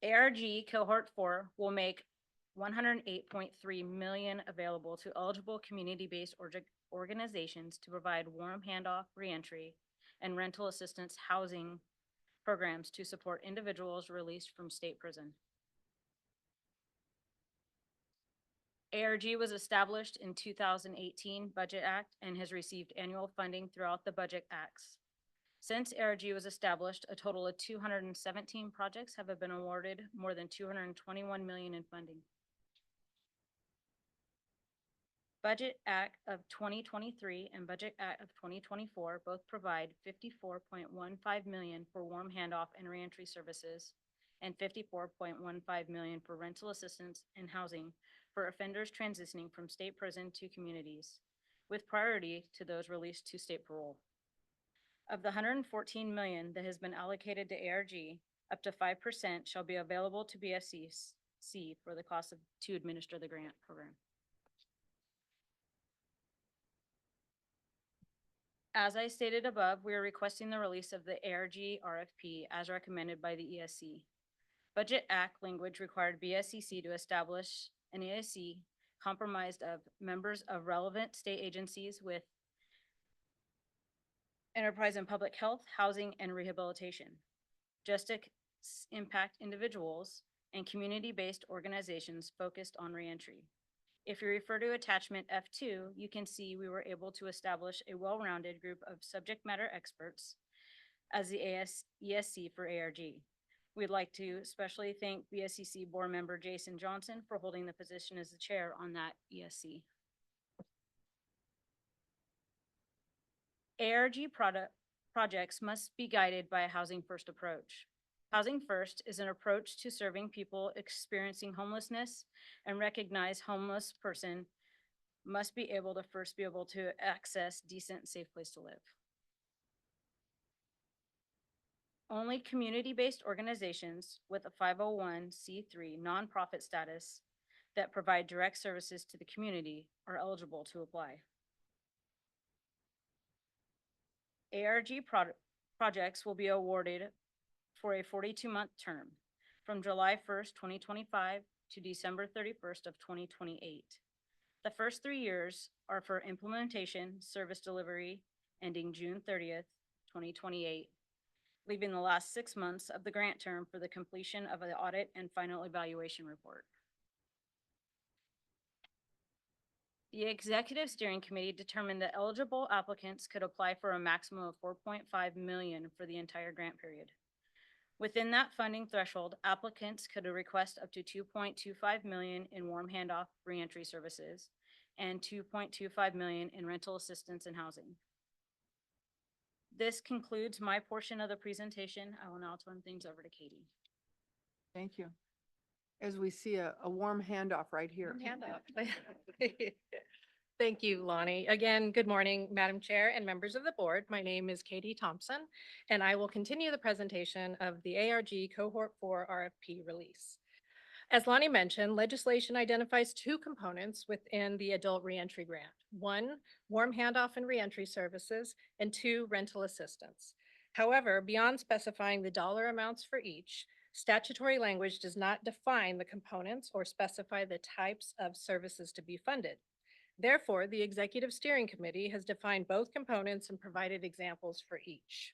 ARG Cohort 4 will make $108.3 million available to eligible community-based organizations to provide warm handoff, reentry, and rental assistance housing programs to support individuals released from state prison. ARG was established in 2018 Budget Act and has received annual funding throughout the Budget Acts. Since ARG was established, a total of 217 projects have been awarded more than $221 million in funding. Budget Act of 2023 and Budget Act of 2024 both provide $54.15 million for warm handoff and reentry services and 54.15 million for rental assistance and housing for offenders transitioning from state prison to communities, with priority to those released to state parole. Of the 114 million that has been allocated to ARG, up to 5% shall be available to BSCC for the cost to administer the grant program. As I stated above, we are requesting the release of the ARG RFP as recommended by the ESC. Budget Act language required BSCC to establish an ESC comprised of members of relevant state agencies with enterprise in public health, housing, and rehabilitation, justice impact individuals, and community-based organizations focused on reentry. If you refer to attachment F2, you can see we were able to establish a well-rounded group of subject matter experts as the ESC for ARG. We'd like to especially thank BSCC board member Jason Johnson for holding the position as the chair on that ESC. ARG projects must be guided by a housing first approach. Housing first is an approach to serving people experiencing homelessness, and recognize homeless person must be able to access decent, safe place to live. Only community-based organizations with a 501c3 nonprofit status that provide direct services to the community are eligible to apply. ARG projects will be awarded for a 42-month term from July 1st, 2025 to December 31st of 2028. The first 3 years are for implementation, service delivery, ending June 30th, 2028, leaving the last 6 months of the grant term for the completion of the audit and final evaluation report. The Executive Steering Committee determined that eligible applicants could apply for a maximum of 4.5 million for the entire grant period. Within that funding threshold, applicants could request up to 2.25 million in warm handoff reentry services and 2.25 million in rental assistance and housing. This concludes my portion of the presentation. I will now turn things over to Katie. Thank you. As we see a warm handoff right here. Thank you, Lonnie. Again, good morning, Madam Chair and members of the board. My name is Katie Thompson, and I will continue the presentation of the ARG Cohort 4 RFP release. As Lonnie mentioned, legislation identifies 2 components within the adult reentry grant. 1, warm handoff and reentry services, and 2, rental assistance. However, beyond specifying the dollar amounts for each, statutory language does not define the components or specify the types of services to be funded. Therefore, the Executive Steering Committee has defined both components and provided examples for each.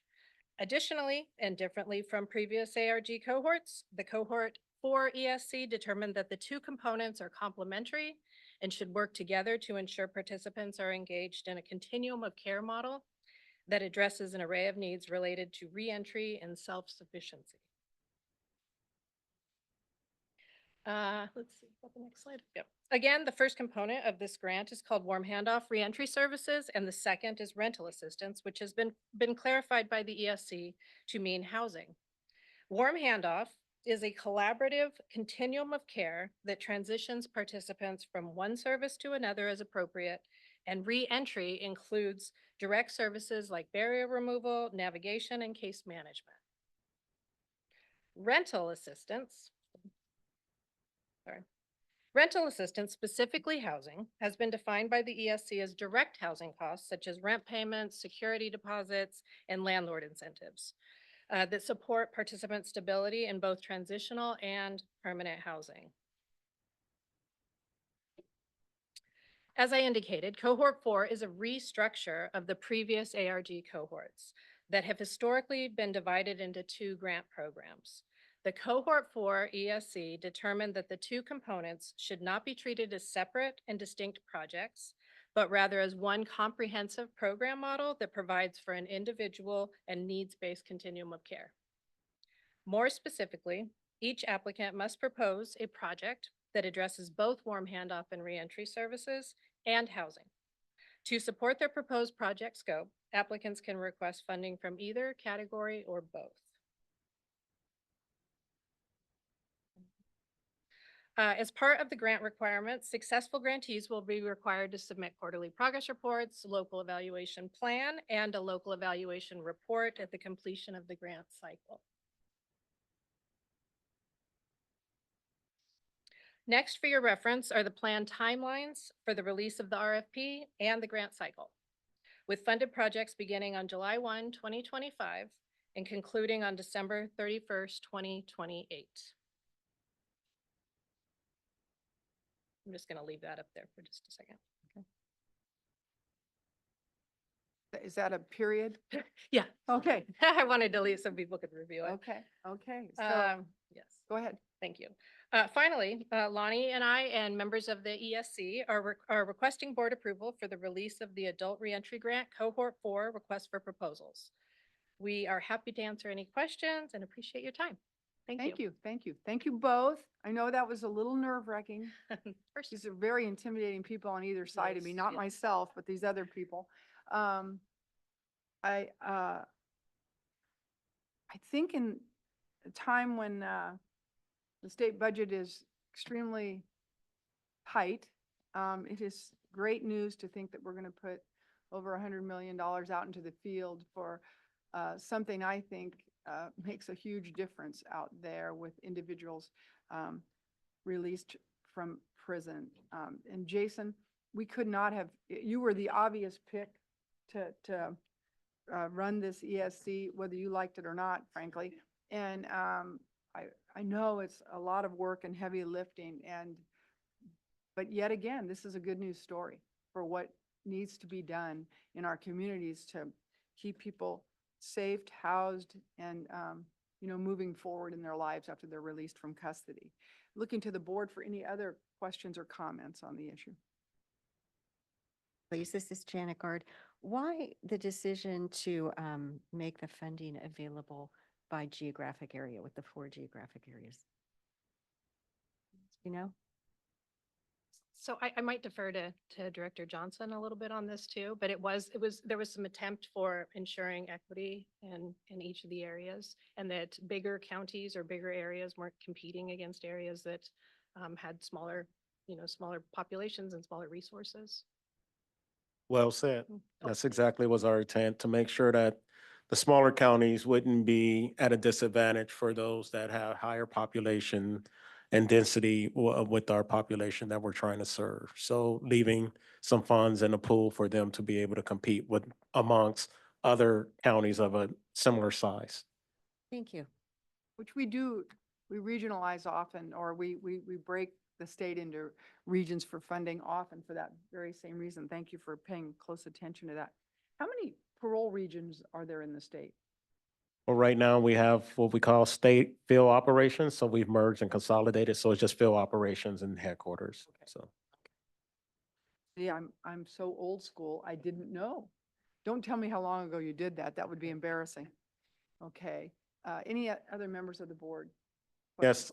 Additionally, and differently from previous ARG cohorts, the Cohort 4 ESC determined that the 2 components are complementary and should work together to ensure participants are engaged in a continuum of care model that addresses an array of needs related to reentry and self-sufficiency. Let's see, the next slide. Yep. Again, the first component of this grant is called warm handoff reentry services, and the second is rental assistance, which has been clarified by the ESC to mean housing. Warm handoff is a collaborative continuum of care that transitions participants from one service to another as appropriate, and reentry includes direct services like barrier removal, navigation, and case management. Rental assistance specifically housing, has been defined by the ESC as direct housing costs such as rent payments, security deposits, and landlord incentives that support participant stability in both transitional and permanent housing. As I indicated, Cohort 4 is a restructure of the previous ARG cohorts that have historically been divided into 2 grant programs. The Cohort 4 ESC determined that the 2 components should not be treated as separate and distinct projects, but rather as one comprehensive program model that provides for an individual and needs-based continuum of care. More specifically, each applicant must propose a project that addresses both warm handoff and reentry services and housing. To support their proposed project scope, applicants can request funding from either category or both. As part of the grant requirements, successful grantees will be required to submit quarterly progress reports, local evaluation plan, and a local evaluation report at the completion of the grant cycle. Next, for your reference, are the planned timelines for the release of the RFP and the grant cycle, with funded projects beginning on July 1, 2025, and concluding on December 31st, 2028. I'm just going to leave that up there for just a second. Is that a period? Yeah. Okay, I wanted to leave so people could review it. okay, okay. So, Yes. go ahead. Thank you. Finally, Lonnie and I and members of the ESC are requesting board approval for the release of the Adult Reentry Grant Cohort 4 Request for Proposals. We are happy to answer any questions and appreciate your time. Thank you. Thank you. Thank you both. I know that was a little nerve-wracking. First, These are very intimidating people on either side of me, Yes, not yeah. myself, but these other people. I think in a time when the state budget is extremely tight, it is great news to think that we're going to put over $100 million out into the field for something I think makes a huge difference out there with individuals released from prison. And Jason, we could not have, you were the obvious pick to run this ESC, whether you liked it or not, frankly. And I know it's a lot of work and heavy lifting, but yet again, this is a good news story for what needs to be done in our communities to keep people safe, housed, and moving forward in their lives after they're released from custody. Looking to the board for any other questions or comments on the issue. Please, this is Janet Gard. Why the decision to make the funding available by geographic area with the 4 geographic areas? You know? So I might defer to Director Johnson a little bit on this too, but there was some attempt for ensuring equity in each of the areas, and that bigger counties or bigger areas weren't competing against areas that had smaller populations and smaller resources. Well said. That's exactly was our intent, to make sure that the smaller counties wouldn't be at a disadvantage for those that have higher population and density with our population that we're trying to serve. So leaving some funds in a pool for them to be able to compete with amongst other counties of a similar size. Thank you. Which we do, we regionalize often, or we break the state into regions for funding often for that very same reason. Thank you for paying close attention to that. How many parole regions are there in the state? Well, right now we have what we call state field operations. So we've merged and consolidated. So it's just field operations and headquarters. Okay. So. Yeah, I'm so old school. I didn't know. Don't tell me how long ago you did that. That would be embarrassing. Okay. Any other members of the board? Yes,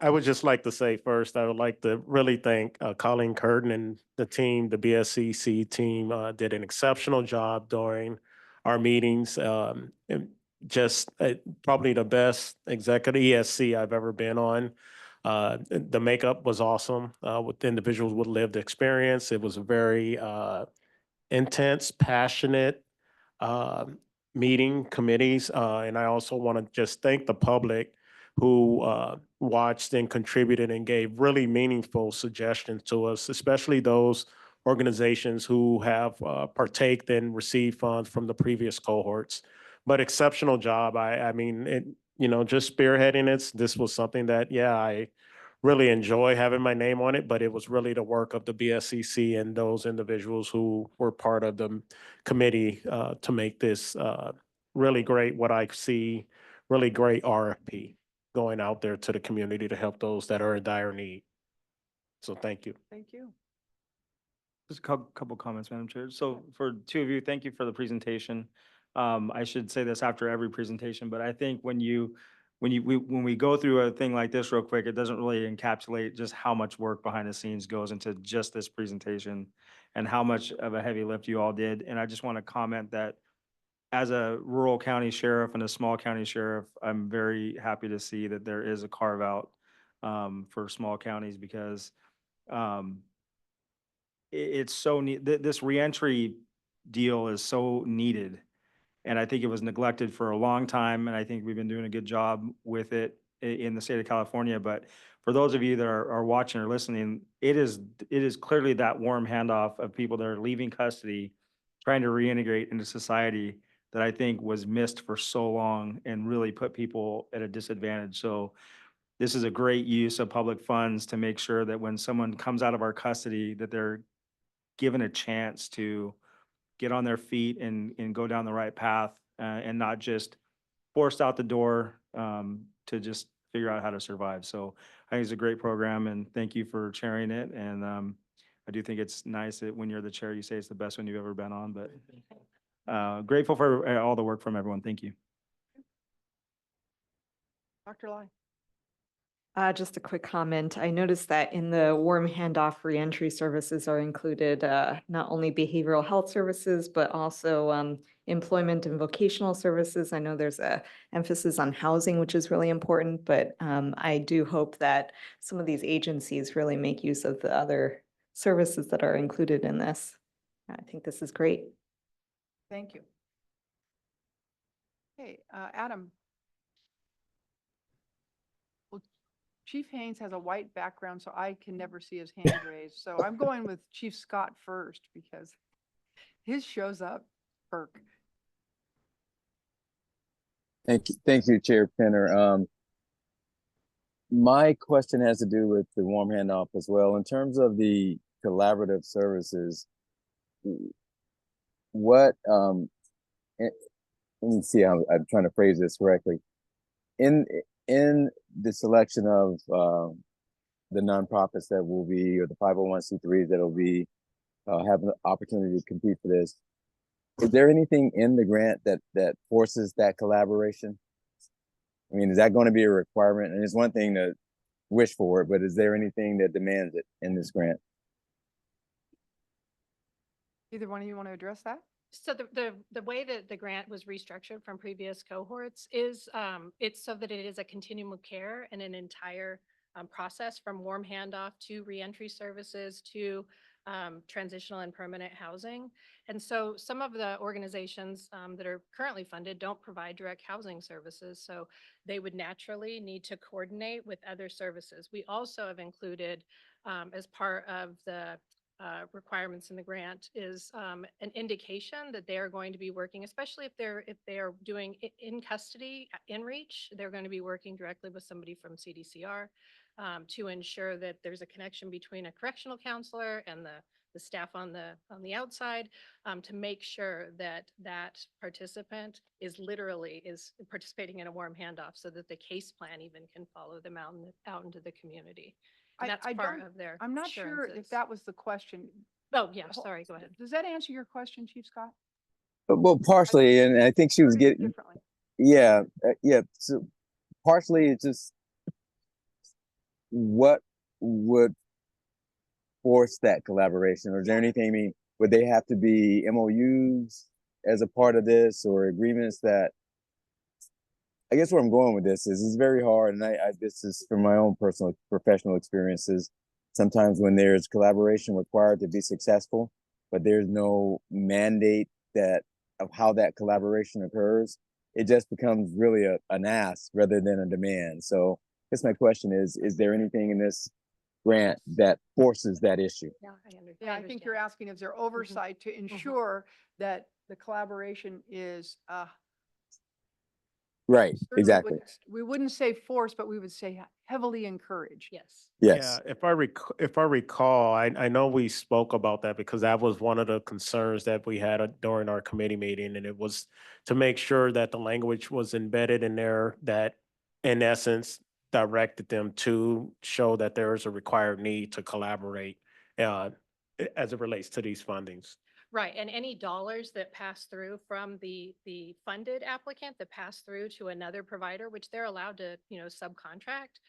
I would just like to say first, I would like to really thank Colleen Curtin and the team, the BSCC team did an exceptional job during our meetings. And just probably the best executive ESC I've ever been on. The makeup was awesome with individuals with lived experience. It was a very intense, passionate meeting committees. And I also want to just thank the public who watched and contributed and gave really meaningful suggestions to us, especially those organizations who have partaked and received funds from the previous cohorts. But exceptional job. I mean, just spearheading it. This was something that, I really enjoy having my name on it, but it was really the work of the BSCC and those individuals who were part of the committee to make this really great, what I see, really great RFP going out there to the community to help those that are in dire need. So thank you. Thank you. Just a couple comments, Madam Chair. So for two of you, thank you for the presentation. I should say this after every presentation, but I think when we go through a thing like this real quick, it doesn't really encapsulate just how much work behind the scenes goes into just this presentation and how much of a heavy lift you all did. And I just want to comment that as a rural county sheriff and a small county sheriff, I'm very happy to see that there is a carve out for small counties because it's so neat. This reentry deal is so needed. And I think it was neglected for a long time, and I think we've been doing a good job with it in the state of California. But for those of you that are watching or listening, it is clearly that warm handoff of people that are leaving custody, trying to reintegrate into society that I think was missed for so long and really put people at a disadvantage. So this is a great use of public funds to make sure that when someone comes out of our custody, that they're given a chance to get on their feet and go down the right path and not just forced out the door to just figure out how to survive. So I think it's a great program and thank you for chairing it. And I do think it's nice that when you're the chair, you say it's the best one you've ever been on, but grateful for all the work from everyone. Thank you. Dr. Lai. Just a quick comment. I noticed that in the warm handoff reentry services are included not only behavioral health services, but also employment and vocational services. I know there's a emphasis on housing, which is really important, but I do hope that some of these agencies really make use of the other services that are included in this. I think this is great. Thank you. Okay, Adam. Well, Chief Haynes has a white background, so I can never see his hand raised. So I'm going with Chief Scott first because his shows up. Perk. Thank you, Chair Penner. My question has to do with the warm handoff as well. In terms of the collaborative services, what let me see how I'm trying to phrase this correctly. In the selection of the nonprofits that will be, or the 501c3s that will be have an opportunity to compete for this, is there anything in the grant that forces that collaboration? I mean, is that going to be a requirement? And it's one thing to wish for it, but is there anything that demands it in this grant? Either one of you want to address that? So the way that the grant was restructured from previous cohorts is it's so that it is a continuum of care and an entire process from warm handoff to reentry services to transitional and permanent housing. And so some of the organizations that are currently funded don't provide direct housing services. So they would naturally need to coordinate with other services. We also have included as part of the requirements in the grant is an indication that they are going to be working, especially if they are doing in custody, in reach, they're going to be working directly with somebody from CDCR to ensure that there's a connection between a correctional counselor and the staff on the outside to make sure that that participant is participating in a warm handoff so that the case plan even can follow them out into the community. And that's part of their I'm not sure if assurances. that was the question. Oh, yeah, sorry, go ahead. Does that answer your question, Chief Scott? Well, partially, and I think she was Worded it getting, differently. yeah, yeah. So partially, it's just what would force that collaboration, or is there anything? I mean, would they have to be MOUs as a part of this, or agreements that? I guess where I'm going with this is it's very hard, and this is from my own personal professional experiences. Sometimes when there's collaboration required to be successful, but there's no mandate of how that collaboration occurs, it just becomes really an ask rather than a demand. So I guess my question is there anything in this grant that forces that issue? Yeah, I think you're asking if there oversight to ensure that the collaboration is Right, certainly exactly. we wouldn't say force, but we would say heavily encouraged. Yes. Yes. Yeah, if I recall, I know we spoke about that because that was one of the concerns that we had during our committee meeting, and it was to make sure that the language was embedded in there that, in essence, directed them to show that there is a required need to collaborate as it relates to these fundings. Right, and any dollars that pass through from the funded applicant that pass through to another provider, which they're allowed to, subcontract,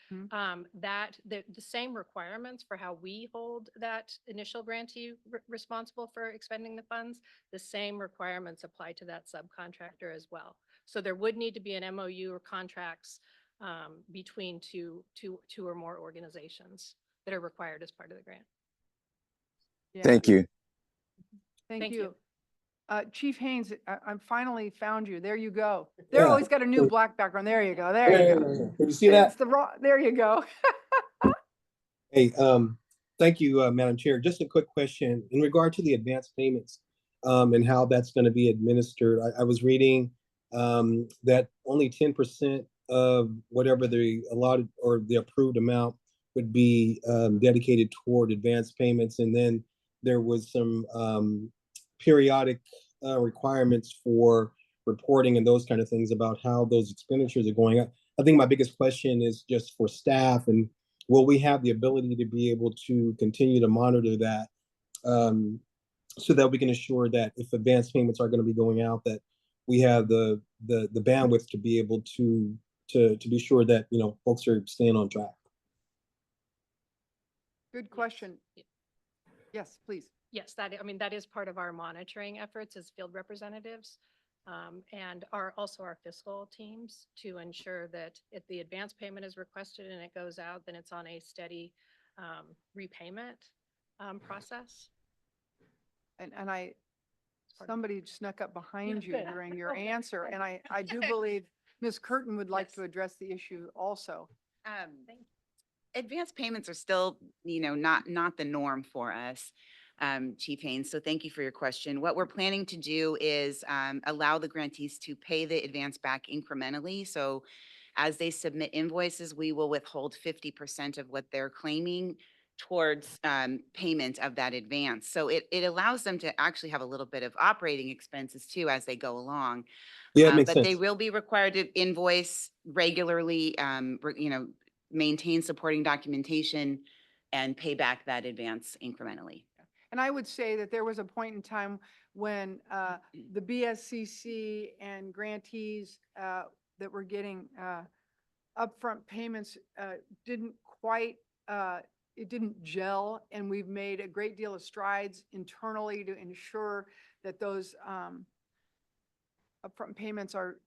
that the same requirements for how we hold that initial grantee responsible for expending the funds, the same requirements apply to that subcontractor as well. So there would need to be an MOU or contracts between two or more organizations that are required as part of the grant. Yeah. Thank you. Thank Thank you. you. Chief Haynes, I finally found you. There you go. They're Yeah. always got a new black background. There you go. There you go. Can you see that? It's the raw, there you go. Hey, thank you, Madam Chair. Just a quick question in regard to the advance payments, and how that's going to be administered. I was reading, that only 10% of whatever the allotted or the approved amount would be, dedicated toward advance payments. And then there was some, periodic, requirements for reporting and those kind of things about how those expenditures are going up. I think my biggest question is just for staff, and will we have the ability to be able to continue to monitor that, so that we can assure that if advance payments are going to be going out, that we have the bandwidth to be able to be sure that, you know, folks are staying on track. Good question. Yes, please. Yes, that is part of our monitoring efforts as field representatives. And also our fiscal teams to ensure that if the advance payment is requested and it goes out, then it's on a steady repayment process. And somebody snuck up behind you during your answer, and I do believe Ms. Curtin would like to address the issue also. Advanced payments are still, not the norm for us, Chief Haynes. So thank you for your question. What we're planning to do is allow the grantees to pay the advance back incrementally. So as they submit invoices, we will withhold 50% of what they're claiming towards payment of that advance. So it allows them to actually have a little bit of operating expenses too as they go along. Yeah, it makes But they sense. will be required to invoice regularly, maintain supporting documentation and pay back that advance incrementally. And I would say that there was a point in time when the BSCC and grantees that were getting upfront payments didn't quite, it didn't gel. And we've made a great deal of strides internally to ensure that those upfront payments are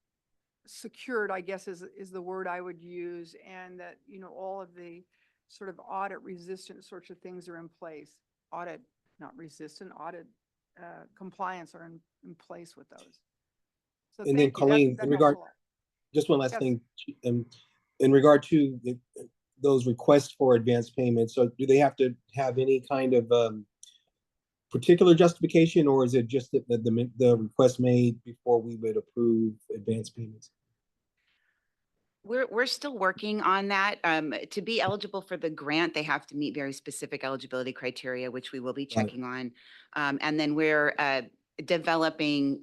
secured, I guess is the word I would use. And that, all of the sort of audit resistant sorts of things are in place. Audit, not resistant, audit compliance are in place with those. So And then thank you. Colleen, That in helps a regard, lot. just one last Yes. thing, in regard to those requests for advance payments, so do they have to have any kind of particular justification, or is it just that the request made before we would approve advance payments? We're still working on that. To be eligible for the grant, they have to meet very specific eligibility criteria, which we will be checking on. And then we're developing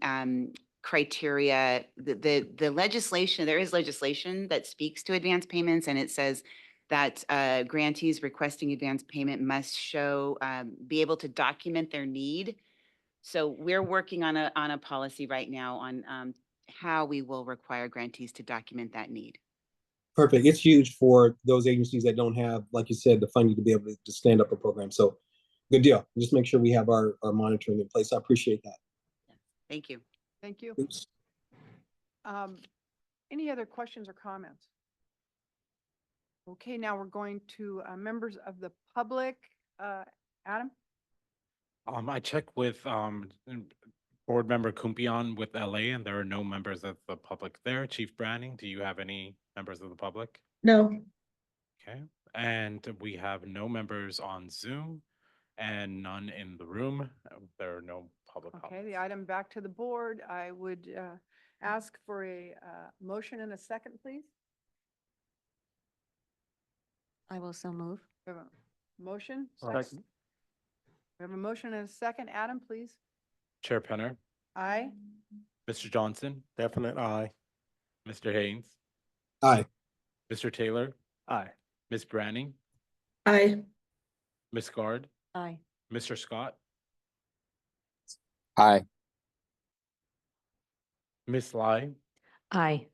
criteria. The legislation, there is legislation that speaks to advance payments, and it says that grantees requesting advance payment must show, be able to document their need. So we're working on a policy right now on how we will require grantees to document that need. Perfect. It's huge for those agencies that don't have, like you said, the funding to be able to stand up a program. So good deal. Just make sure we have our monitoring in place. I appreciate that. Thank you. Thank you. Oops. Any other questions or comments? Okay, now we're going to members of the public. Adam? I checked with board member Kumpion with LA, and there are no members of the public there. Chief Branning, do you have any members of the public? No. Okay, and we have no members on Zoom and none in the room. There are no public Okay, comments. the item back to the board. I would ask for a motion and a second, please. I will so move. We have a motion? Second. We have a motion and a second. Adam, please. Chair Penner, Aye. Mr. Johnson, Definite aye. Mr. Haynes, Aye. Mr. Taylor, Aye. Ms. Branning, Aye. Ms. Guard, Aye. Mr. Scott, Aye. Ms. Lai, Aye.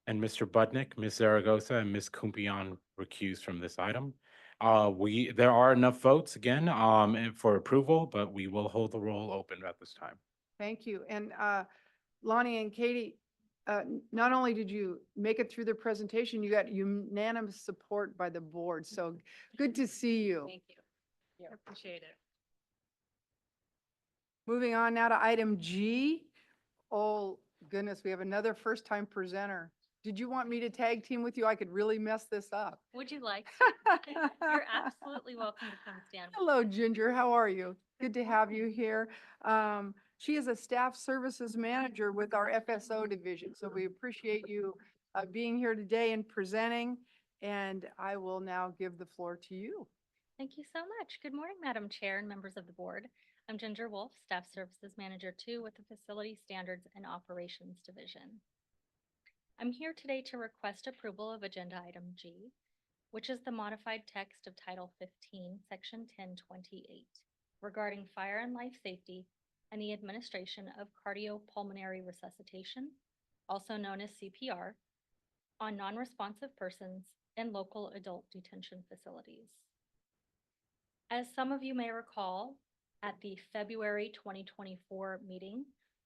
and Mr. Budnick, Ms. Zaragoza, and Ms. Kumpion recused from this item. There are enough votes again for approval, but we will hold the roll open at this time. Thank you. And Lonnie and Katie, not only did you make it through the presentation, you got unanimous support by the board. So good to see you. Thank you. I appreciate it. Moving on now to item G. Oh goodness, we have another first-time presenter. Did you want me to tag team with you? I could really mess this up. Would you like to? You're absolutely welcome to come stand. Hello, Ginger. How are you? Good to have you here. She is a staff services manager with our FSO division, so we appreciate you being here today and presenting. And I will now give the floor to you. Thank you so much. Good morning, Madam Chair and members of the board. I'm Ginger Wolf, Staff Services Manager 2 with the Facility Standards and Operations Division. I'm here today to request approval of Agenda Item G, which is the modified text of Title 15, Section 1028, regarding fire and life safety and the administration of cardiopulmonary resuscitation, also known as CPR, on non-responsive persons in local adult detention facilities. As some of you may recall, at the February 2024 meeting,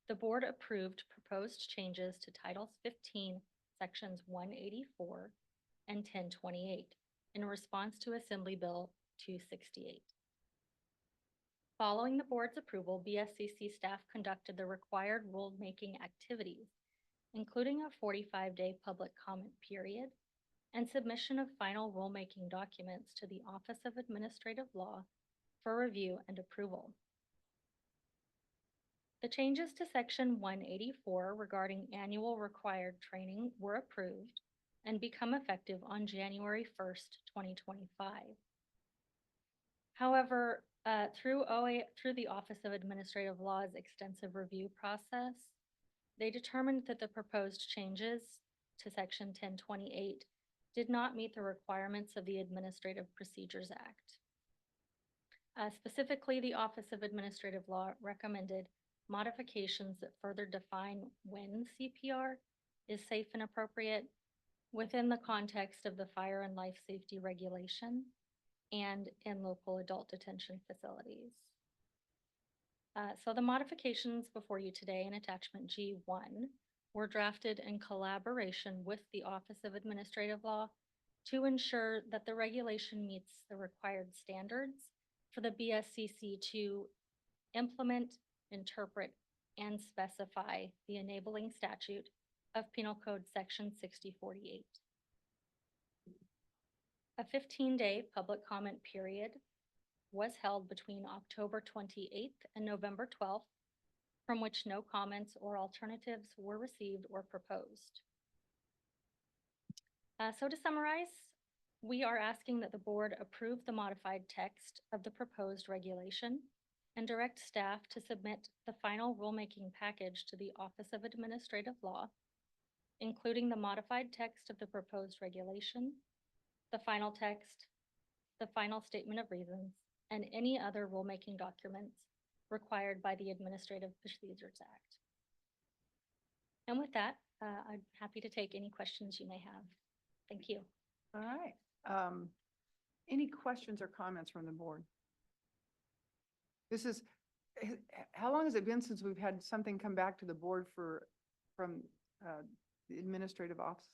the board approved proposed changes to Titles 15, Sections 184 and 1028 in response to Assembly Bill 268. Following the board's approval, BSCC staff conducted the required rulemaking activities, including a 45-day public comment period and submission of final rulemaking documents to the Office of Administrative Law for review and approval. The changes to Section 184 regarding annual required training were approved and become effective on January 1st, 2025. However, through the Office of Administrative Law's extensive review process, they determined that the proposed changes to Section 1028 did not meet the requirements of the Administrative Procedures Act. Specifically, the Office of Administrative Law recommended modifications that further define when CPR is safe and appropriate within the context of the fire and life safety regulation and in local adult detention facilities. So the modifications before you today in attachment G1 were drafted in collaboration with the Office of Administrative Law to ensure that the regulation meets the required standards for the BSCC to implement, interpret, and specify the enabling statute of Penal Code Section 6048. A 15-day public comment period was held between October 28th and November 12th, from which no comments or alternatives were received or proposed. So to summarize, we are asking that the board approve the modified text of the proposed regulation and direct staff to submit the final rulemaking package to the Office of Administrative Law, including the modified text of the proposed regulation, the final text, the final statement of reasons, and any other rulemaking documents required by the Administrative Procedures Act. And with that, I'm happy to take any questions you may have. Thank you. All right. Any questions or comments from the board? This is, how long has it been since we've had something come back to the board from the administrative office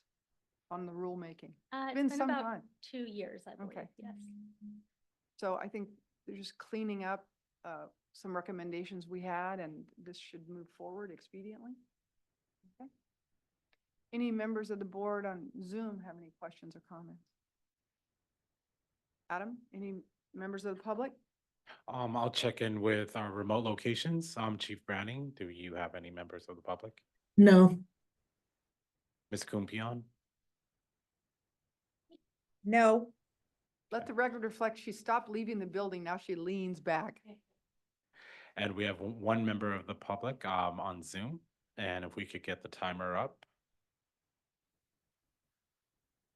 on the rulemaking? It's Been been some about time. 2 years, I believe. Okay. Yes. So I think they're just cleaning up some recommendations we had, and this should move forward expediently. Okay. Any members of the board on Zoom have any questions or comments? Adam, any members of the public? I'll check in with our remote locations. Chief Browning, do you have any members of the public? No. Ms. Kumpion? No. Let the record reflect she stopped leaving the building. Now she leans back. And we have one member of the public on Zoom. And if we could get the timer up.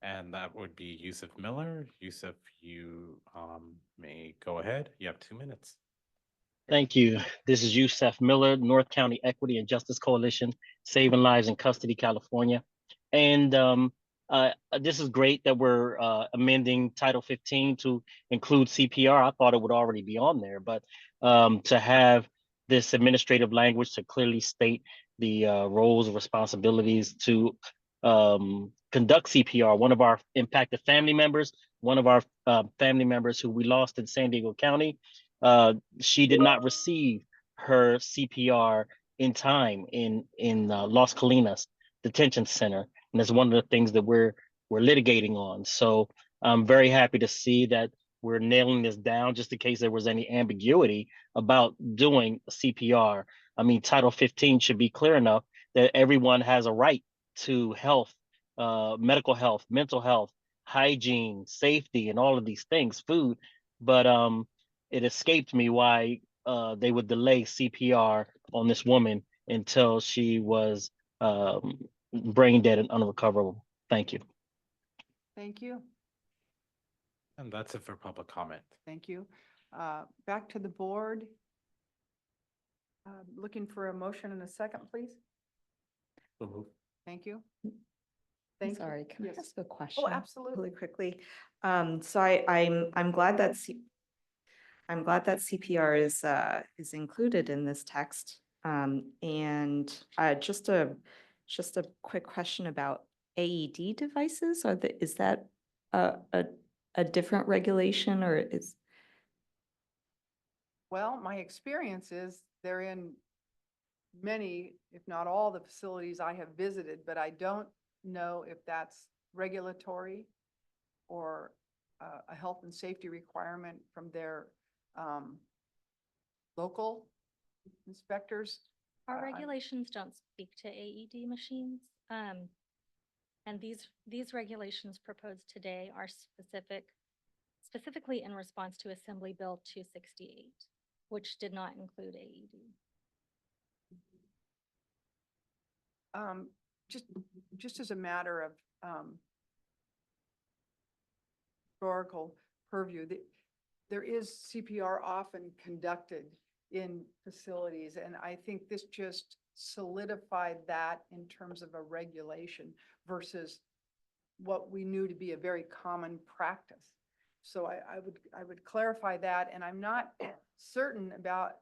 And that would be Yusuf Miller. Yusuf, you may go ahead. You have 2 minutes. Thank you. This is Yusuf Miller, North County Equity and Justice Coalition, Saving Lives in Custody, California. And this is great that we're amending Title 15 to include CPR. I thought it would already be on there, but to have this administrative language to clearly state the roles and responsibilities to conduct CPR. One of our impacted family members, one of our family members who we lost in San Diego County, she did not receive her CPR in time in Las Colinas Detention Center, and that's one of the things that we're litigating on. So I'm very happy to see that we're nailing this down, just in case there was any ambiguity about doing CPR. I mean, Title 15 should be clear enough that everyone has a right to health, medical health, mental health, hygiene, safety, and all of these things, food. But it escaped me why they would delay CPR on this woman until she was brain dead and unrecoverable. Thank you. Thank you. And that's it for public comment. Thank you. Back to the board. Looking for a motion and a second, please. Thank you. Thank you. Sorry, can I Yes. ask a question? Oh, absolutely. Really quickly. So I'm glad that I'm glad that CPR is included in this text. And just a quick question about AED devices. Is that a different regulation, or is? Well, my experience is they're in many, if not all, the facilities I have visited, but I don't know if that's regulatory or a health and safety requirement from their local inspectors. Our I'm- regulations don't speak to AED machines. And these regulations proposed today are specifically in response to Assembly Bill 268, which did not include AED. Just as a matter of historical purview, there is CPR often conducted in facilities, and I think this just solidified that in terms of a regulation versus what we knew to be a very common practice. So I would clarify that, and I'm not certain about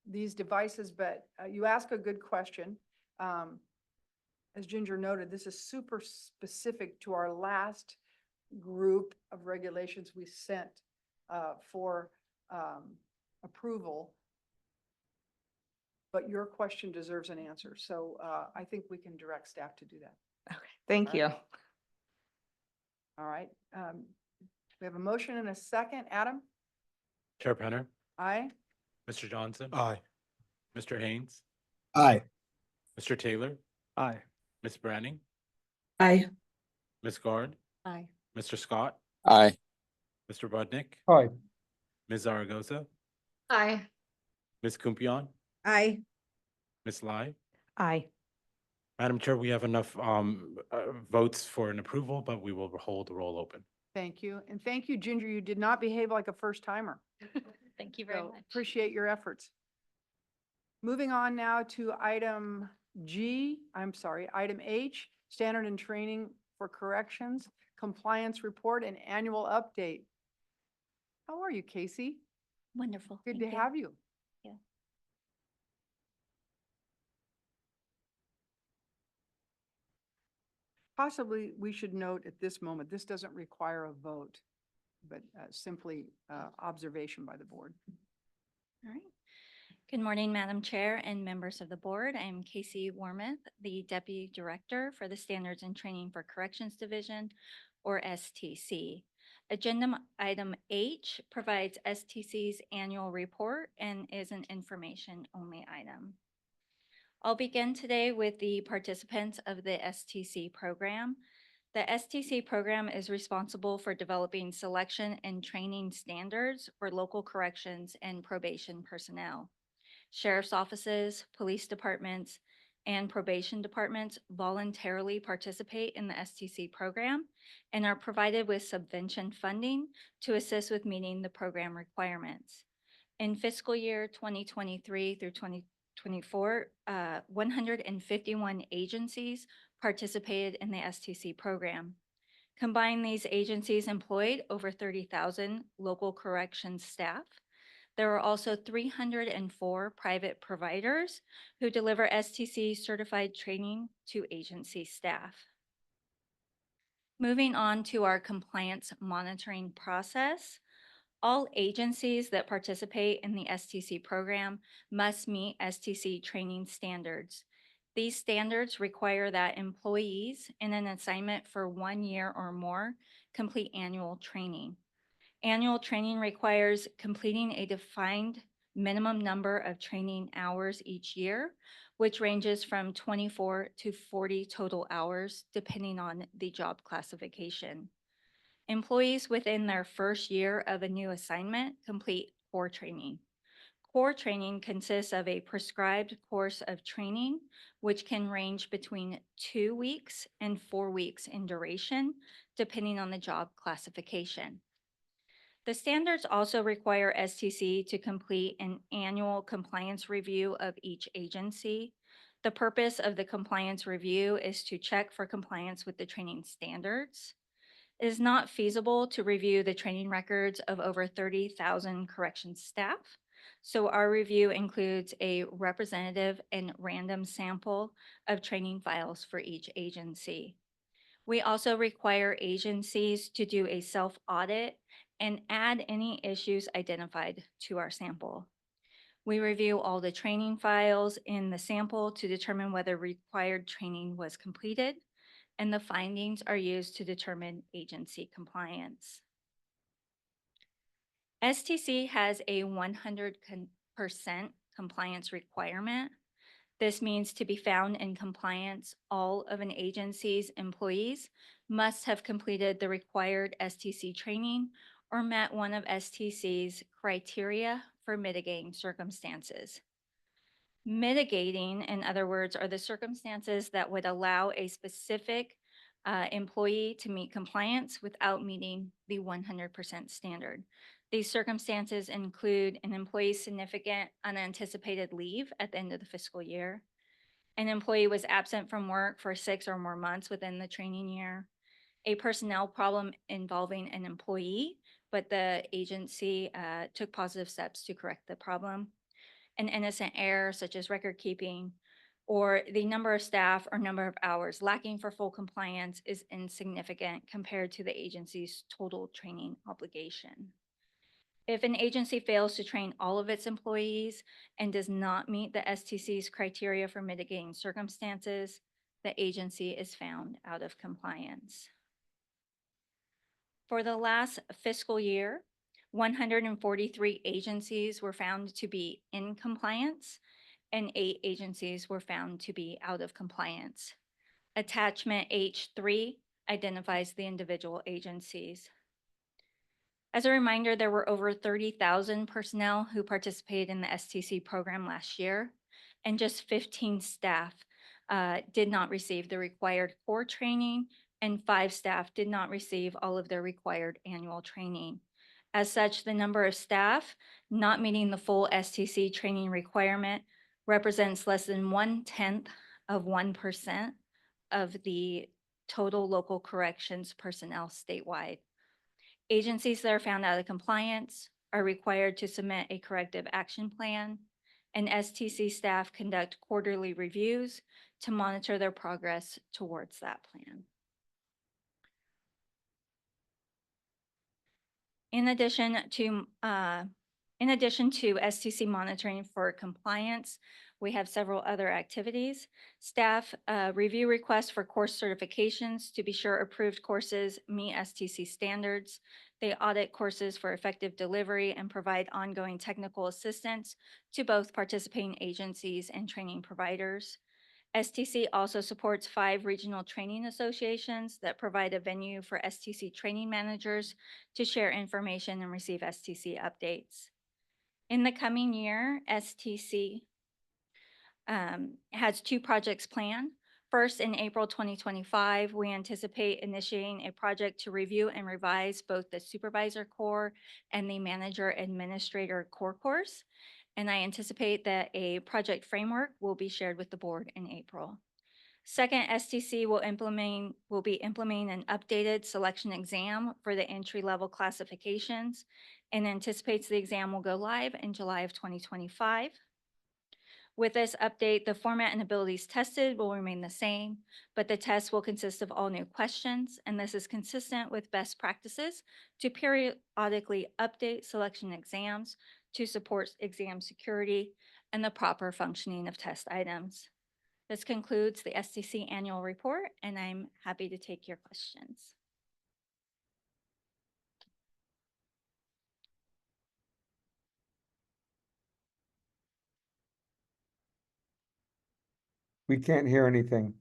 these devices, but you ask a good question. As Ginger noted, this is super specific to our last group of regulations we sent for approval. But your question deserves an answer. So I think we can direct staff to do that. Okay, thank you. All right. We have a motion and a second. Adam? Chair Penner, Aye. Mr. Johnson, Aye. Mr. Haynes, Aye. Mr. Taylor, Aye. Ms. Branning, Aye. Ms. Guard, Aye. Mr. Scott, Aye. Mr. Budnick, Aye. Ms. Zaragoza, Aye. Ms. Kumpion, Aye. Ms. Lai. Aye. Madam Chair, we have enough votes for an approval, but we will hold the roll open. Thank you. And thank you, Ginger. You did not behave like a first timer. Thank you very So much. appreciate your efforts. Moving on now to item H, Standard and Training for Corrections, Compliance Report and Annual Update. How are you, Casey? Wonderful. Good Thank to you. have you. Yeah. Possibly, we should note at this moment, this doesn't require a vote, but simply observation by the board. All right. Good morning, Madam Chair and members of the board. I'm Casey Wormuth, the Deputy Director for the Standards and Training for Corrections Division, or STC. Agenda item H provides STC's annual report and is an information-only item. I'll begin today with the participants of the STC program. The STC program is responsible for developing selection and training standards for local corrections and probation personnel. Sheriff's offices, police departments, and probation departments voluntarily participate in the STC program and are provided with subvention funding to assist with meeting the program requirements. In fiscal year 2023 through 2024, 151 agencies participated in the STC program. Combined, these agencies employed over 30,000 local corrections staff. There are also 304 private providers who deliver STC certified training to agency staff. Moving on to our compliance monitoring process. All agencies that participate in the STC program must meet STC training standards. These standards require that employees in an assignment for 1 year or more complete annual training. Annual training requires completing a defined minimum number of training hours each year, which ranges from 24 to 40 total hours, depending on the job classification. Employees within their first year of a new assignment complete core training. Core training consists of a prescribed course of training, which can range between 2 weeks and 4 weeks in duration, depending on the job classification. The standards also require STC to complete an annual compliance review of each agency. The purpose of the compliance review is to check for compliance with the training standards. It is not feasible to review the training records of over 30,000 corrections staff. So our review includes a representative and random sample of training files for each agency. We also require agencies to do a self-audit and add any issues identified to our sample. We review all the training files in the sample to determine whether required training was completed, and the findings are used to determine agency compliance. STC has a 100% compliance requirement. This means to be found in compliance, all of an agency's employees must have completed the required STC training or met one of STC's criteria for mitigating circumstances. Mitigating, in other words, are the circumstances that would allow a specific employee to meet compliance without meeting the 100% standard. These circumstances include an employee's significant unanticipated leave at the end of the fiscal year, an employee was absent from work for 6 or more months within the training year, a personnel problem involving an employee, but the agency took positive steps to correct the problem, an innocent error such as record keeping, or the number of staff or number of hours lacking for full compliance is insignificant compared to the agency's total training obligation. If an agency fails to train all of its employees and does not meet the STC's criteria for mitigating circumstances, the agency is found out of compliance. For the last fiscal year, 143 agencies were found to be in compliance and 8 agencies were found to be out of compliance. Attachment H3 identifies the individual agencies. As a reminder, there were over 30,000 personnel who participated in the STC program last year, and just 15 staff did not receive the required core training, and 5 staff did not receive all of their required annual training. As such, the number of staff not meeting the full STC training requirement represents less than 0.1% of the total local corrections personnel statewide. Agencies that are found out of compliance are required to submit a corrective action plan, and STC staff conduct quarterly reviews to monitor their progress towards that plan. In addition to STC monitoring for compliance, we have several other activities. Staff review requests for course certifications to be sure approved courses meet STC standards. They audit courses for effective delivery and provide ongoing technical assistance to both participating agencies and training providers. STC also supports 5 regional training associations that provide a venue for STC training managers to share information and receive STC updates. In the coming year, STC has 2 projects planned. First, in April 2025, we anticipate initiating a project to review and revise both the supervisor core and the manager administrator core course. And I anticipate that a project framework will be shared with the board in April. Second, STC will be implementing an updated selection exam for the entry-level classifications and anticipates the exam will go live in July of 2025. With this update, the format and abilities tested will remain the same, but the test will consist of all new questions, and this is consistent with best practices to periodically update selection exams to support exam security and the proper functioning of test items. This concludes the STC annual report, and I'm happy to take your questions. We can't hear anything.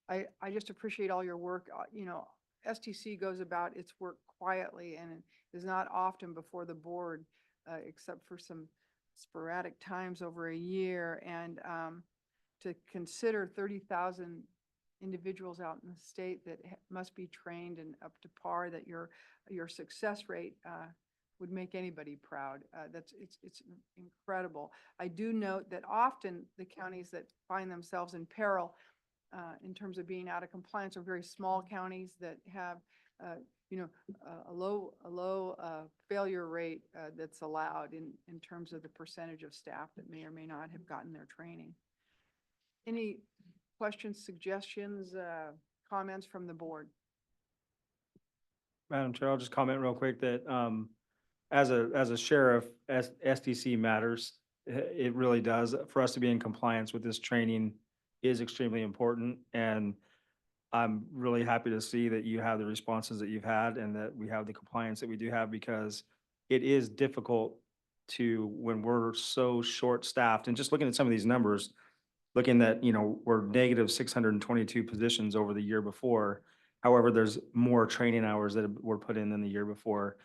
I just appreciate all your work. You know, STC goes about its work quietly and is not often before the board, except for some sporadic times over a year. And to consider 30,000 individuals out in the state that must be trained and up to par, that your success rate would make anybody proud. It's incredible. I do note that often the counties that find themselves in peril in terms of being out of compliance are very small counties that have, you know, a low failure rate that's allowed in terms of the percentage of staff that may or may not have gotten their training. Any questions, suggestions, comments from the board? Madam Chair, I'll just comment real quick that as a sheriff, STC matters. It really does. For us to be in compliance with this training is extremely important. And I'm really happy to see that you have the responses that you've had and that we have the compliance that we do have, because it is difficult to, when we're so short-staffed, and just looking at some of these numbers, looking at, you know, we're negative 622 positions over the year before. However, there's more training hours that were put in than the year before.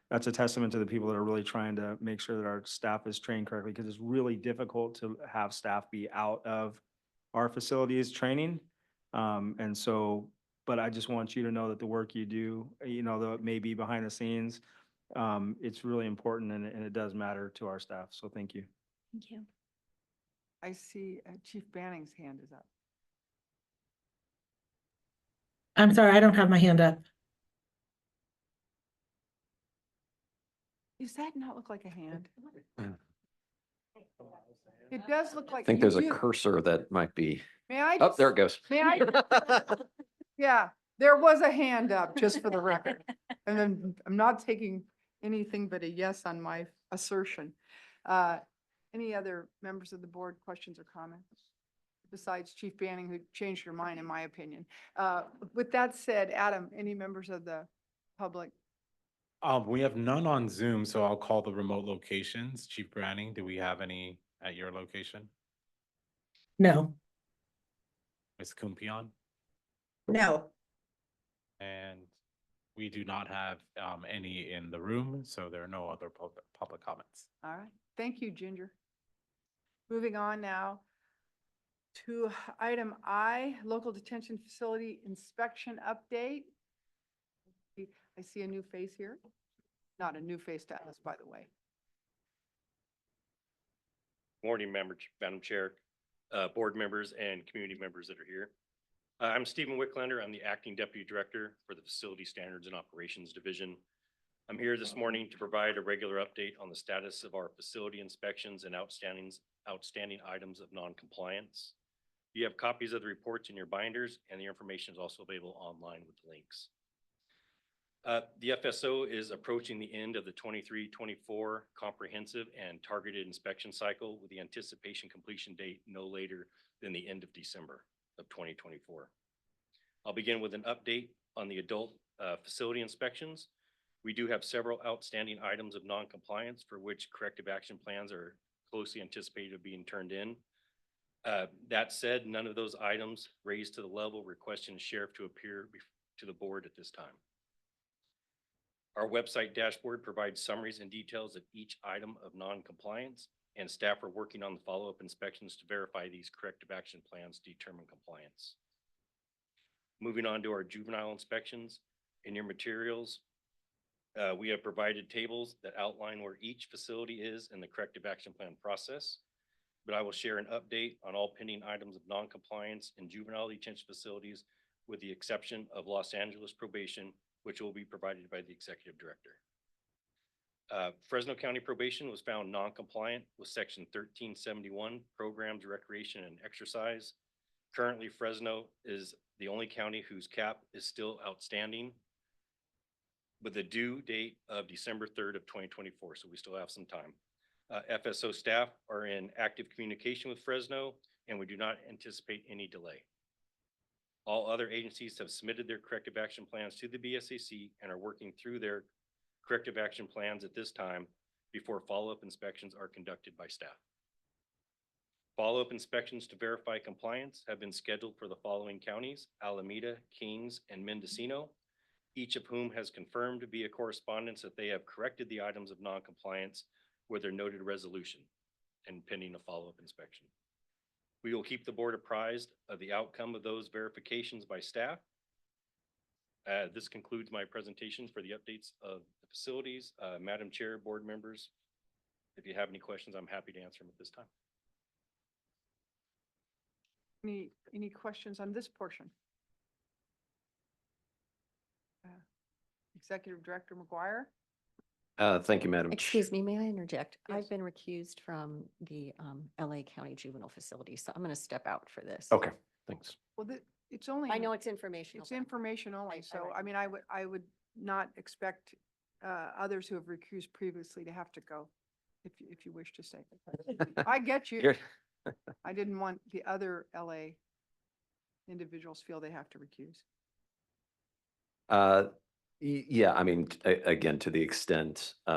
That's a testament to the people that are really trying to make sure that our staff is trained correctly, because it's really difficult to have staff be out of our facilities training. And so, but I just want you to know that the work you do, you know, though it may be behind the scenes, it's really important and it does matter to our staff. So thank you. Thank you. I see Chief Banning's hand is up. I'm sorry, I don't have my hand up. Does that not look like a hand? It does look like. I think you there's a do. cursor that might be, May I? oh, just- there it goes. May I? Yeah, there was a hand up, just for the record. And then I'm not taking anything but a yes on my assertion. Any other members of the board, questions or comments? Besides Chief Banning, who changed your mind, in my opinion. With that said, Adam, any members of the public? We have none on Zoom, so I'll call the remote locations. Chief Branning, do we have any at your location? No. Ms. Kumpion? No. And we do not have any in the room, so there are no other public comments. All right, thank you, Ginger. Moving on now to item I, local detention facility inspection update. I see a new face here. Not a new face to us, by the way. Morning, Madam Chair, board members and community members that are here. I'm Stephen Wicklander. I'm the Acting Deputy Director for the Facility Standards and Operations Division. I'm here this morning to provide a regular update on the status of our facility inspections and outstanding items of non-compliance. You have copies of the reports in your binders, and the information is also available online with links. The FSO is approaching the end of the 23-24 comprehensive and targeted inspection cycle, with the anticipation completion date no later than the end of December of 2024. I'll begin with an update on the adult facility inspections. We do have several outstanding items of non-compliance for which corrective action plans are closely anticipated of being turned in. That said, none of those items raised to the level requesting the sheriff to appear to the board at this time. Our website dashboard provides summaries and details of each item of non-compliance, and staff are working on the follow-up inspections to verify these corrective action plans to determine compliance. Moving on to our juvenile inspections. In your materials, we have provided tables that outline where each facility is in the corrective action plan process. but I will share an update on all pending items of noncompliance in juvenile detention facilities with the exception of Los Angeles probation, which will be provided by the executive director. Fresno County probation was found non-compliant with section 1371 programs, recreation and exercise. Currently, Fresno is the only county whose cap is still outstanding with a due date of December 3rd of 2024. So we still have some time. FSO staff are in active communication with Fresno and we do not anticipate any delay. All other agencies have submitted their corrective action plans to the BSCC and are working through their corrective action plans at this time before follow-up inspections are conducted by staff. Follow-up inspections to verify compliance have been scheduled for the following counties: Alameda, Kings, and Mendocino, each of whom has confirmed via correspondence that they have corrected the items of noncompliance with their noted resolution and pending a follow-up inspection. We will keep the board apprised of the outcome of those verifications by staff. This concludes my presentation for the updates of the facilities. Madam Chair, board members, if you have any questions, I'm happy to answer them at this time. Any questions on this portion? Executive Director McGuire? Thank you, Madam. Excuse me, may I interject? Yes. I've been recused from the LA County Juvenile Facility, so I'm going to step out for this. Okay, thanks. Well, it's only. I know it's informational. It's information only, so right. I mean, I would not expect others who have recused previously to have to go, if you wish to say. I get you. You're- I didn't want the other LA individuals feel they have to recuse. Yeah, I mean, again, to the extent they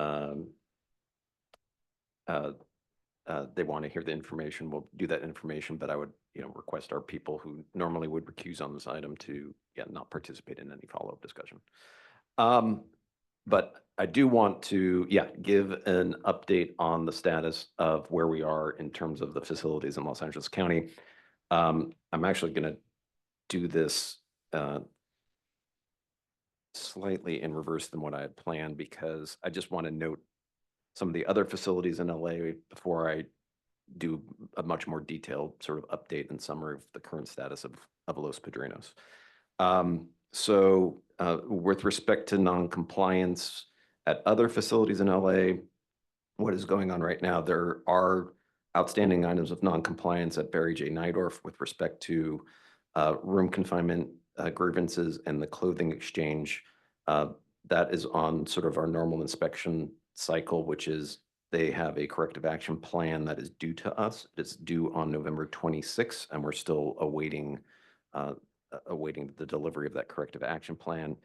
want to hear the information, we'll do that information, but I would, request our people who normally would recuse on this item to, not participate in any follow-up discussion. But I do want to, give an update on the status of where we are in terms of the facilities in Los Angeles County. I'm actually going to do this slightly in reverse than what I had planned, because I just want to note some of the other facilities in LA before I do a much more detailed sort of update and summary of the current status of Los Padrinos. So with respect to non-compliance at other facilities in LA, what is going on right now? There are outstanding items of non-compliance at Barry J. Nydorf with respect to room confinement grievances and the clothing exchange. That is on sort of our normal inspection cycle, which is they have a corrective action plan that is due to us. It's due on November 26th, and we're still awaiting the delivery of that corrective action plan.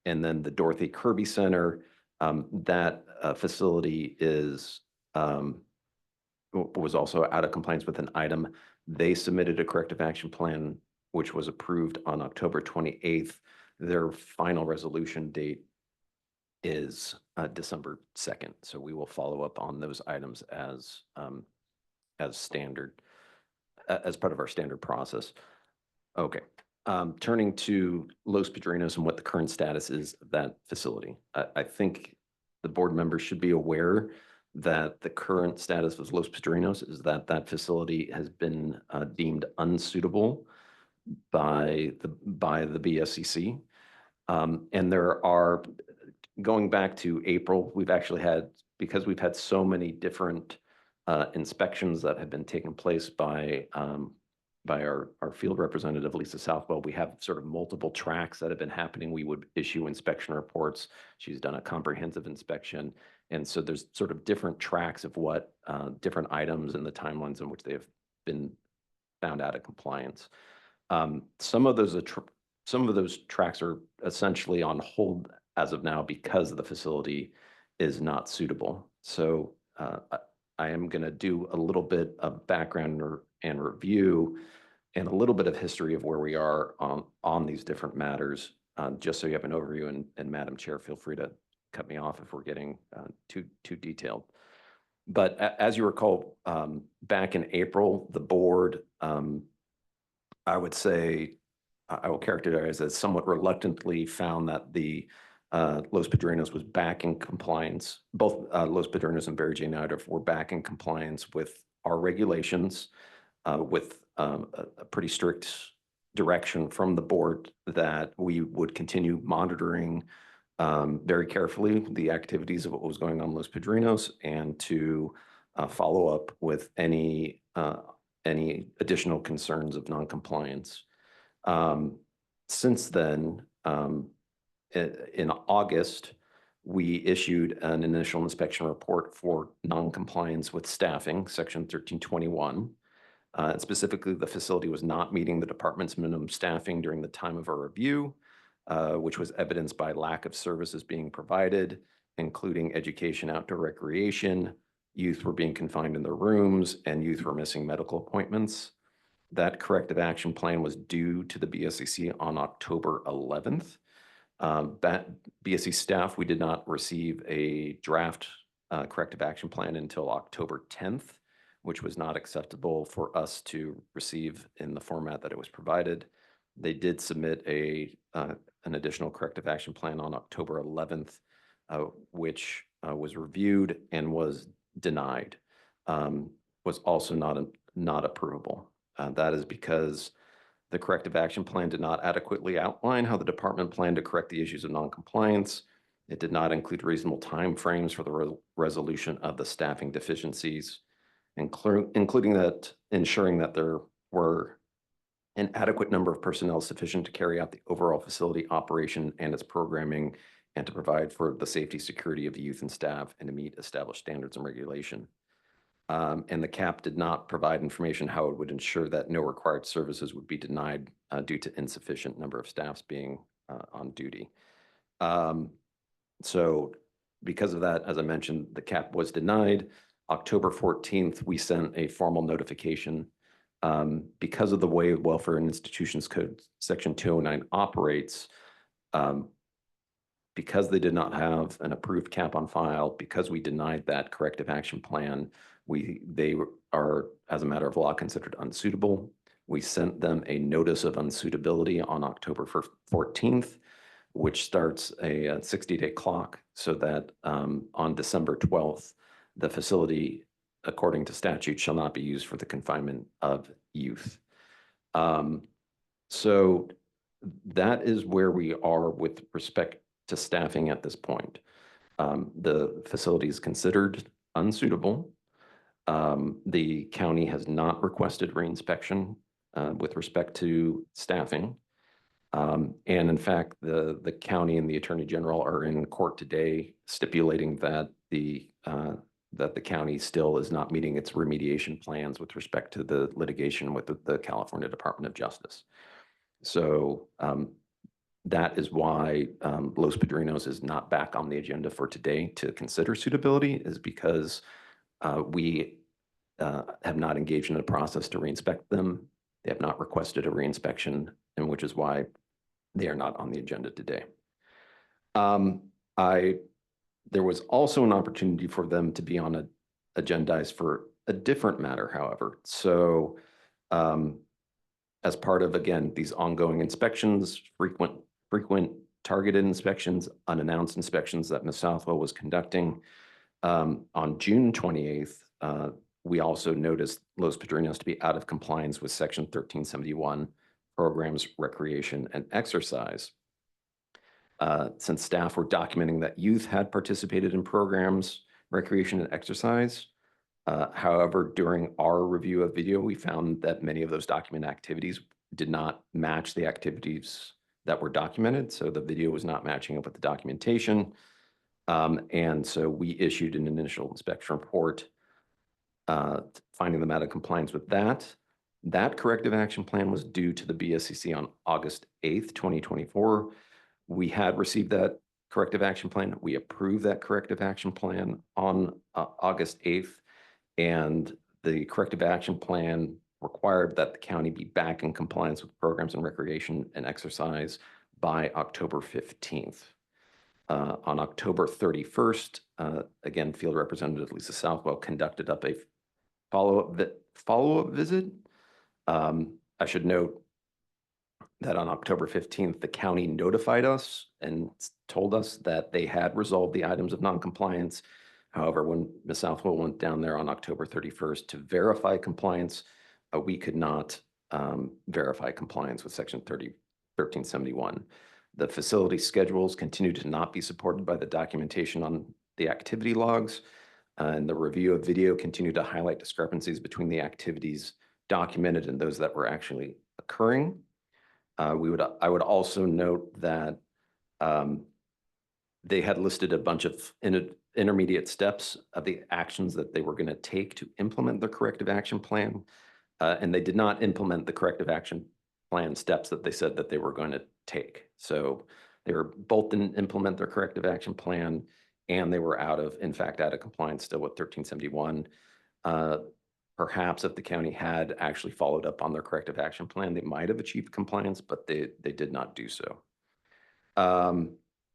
And then the Dorothy Kirby Center, that facility is was also out of compliance with an item. They submitted a corrective action plan, which was approved on October 28th. Their final resolution date is December 2nd. So we will follow up on those items as standard, as part of our standard process. Okay. Turning to Los Padrinos and what the current status is of that facility. I think the board members should be aware that the current status of Los Padrinos is that that facility has been deemed unsuitable by the BSCC. And there are, going back to April, we've actually had, because we've had so many different inspections that have been taking place by our field representative, Lisa Southwell, we have sort of multiple tracks that have been happening. We would issue inspection reports. She's done a comprehensive inspection. And so there's sort of different tracks of what different items and the timelines in which they have been found out of compliance. Some of those tracks are essentially on hold as of now because the facility is not suitable. So I am going to do a little bit of background and review and a little bit of history of where we are on these different matters, just so you have an overview. And Madam Chair, feel free to cut me off if we're getting too detailed. But as you recall, back in April, the board, I would say, I will characterize as somewhat reluctantly found that the Los Padrinos was back in compliance. Both Los Padrinos and Barry J. Nydorf were back in compliance with our regulations with a pretty strict direction from the board that we would continue monitoring very carefully the activities of what was going on in Los Padrinos and to follow up with any additional concerns of noncompliance. Since then, in August, we issued an initial inspection report for noncompliance with staffing, section 1321. Specifically, the facility was not meeting the department's minimum staffing during the time of our review, which was evidenced by lack of services being provided, including education, outdoor recreation. Youth were being confined in their rooms, and youth were missing medical appointments. That corrective action plan was due to the BSCC on October 11th. BSC staff, we did not receive a draft corrective action plan until October 10th, which was not acceptable for us to receive in the format that it was provided. They did submit an additional corrective action plan on October 11th, which was reviewed and was denied, was also not approvable. That is because the corrective action plan did not adequately outline how the department planned to correct the issues of noncompliance. It did not include reasonable timeframes for the resolution of the staffing deficiencies, including that ensuring that there were an adequate number of personnel sufficient to carry out the overall facility operation and its programming and to provide for the safety, security of youth and staff and to meet established standards and regulation. And the CAP did not provide information how it would ensure that no required services would be denied due to insufficient number of staffs being on duty. So because of that, as I mentioned, the CAP was denied. October 14th, we sent a formal notification because of the way Welfare and Institutions Code Section 209 operates. Because they did not have an approved CAP on file, because we denied that corrective action plan, they are, as a matter of law, considered unsuitable. We sent them a notice of unsuitability on October 14th, which starts a 60-day clock so that on December 12th, the facility, according to statute, shall not be used for the confinement of youth. So that is where we are with respect to staffing at this point. The facility is considered unsuitable. The county has not requested reinspection with respect to staffing. And in fact, the county and the Attorney General are in court today stipulating that the county still is not meeting its remediation plans with respect to the litigation with the California Department of Justice. So that is why Los Padrinos is not back on the agenda for today to consider suitability, is because we have not engaged in a process to reinspect them. They have not requested a reinspection, and which is why they are not on the agenda today. There was also an opportunity for them to be on agendized for a different matter, however. So as part of, again, these ongoing inspections, frequent targeted inspections, unannounced inspections that Ms. Southwell was conducting, on June 28th, we also noticed Los Padrinos to be out of compliance with Section 1371, programs, recreation, and exercise. Since staff were documenting that youth had participated in programs, recreation, and exercise. However, during our review of video, we found that many of those documented activities did not match the activities that were documented. So the video was not matching up with the documentation. And so we issued an initial inspection report finding them out of compliance with that. That corrective action plan was due to the BSCC on August 8th, 2024. We had received that corrective action plan. We approved that corrective action plan on August 8th. And the corrective action plan required that the county be back in compliance with programs and recreation and exercise by October 15th. On October 31st, again, Field Representative Lisa Southwell conducted up a follow-up visit. I should note that on October 15th, the county notified us and told us that they had resolved the items of noncompliance. However, when Ms. Southwell went down there on October 31st to verify compliance, we could not verify compliance with Section 1371. The facility schedules continue to not be supported by the documentation on the activity logs, and the review of video continued to highlight discrepancies between the activities documented and those that were actually occurring. I would also note that they had listed a bunch of intermediate steps of the actions that they were going to take to implement their corrective action plan. And they did not implement the corrective action plan steps that they said that they were going to take. So they didn't implement their corrective action plan, and they were in fact, out of compliance still with 1371. Perhaps if the county had actually followed up on their corrective action plan, they might have achieved compliance, but they did not do so.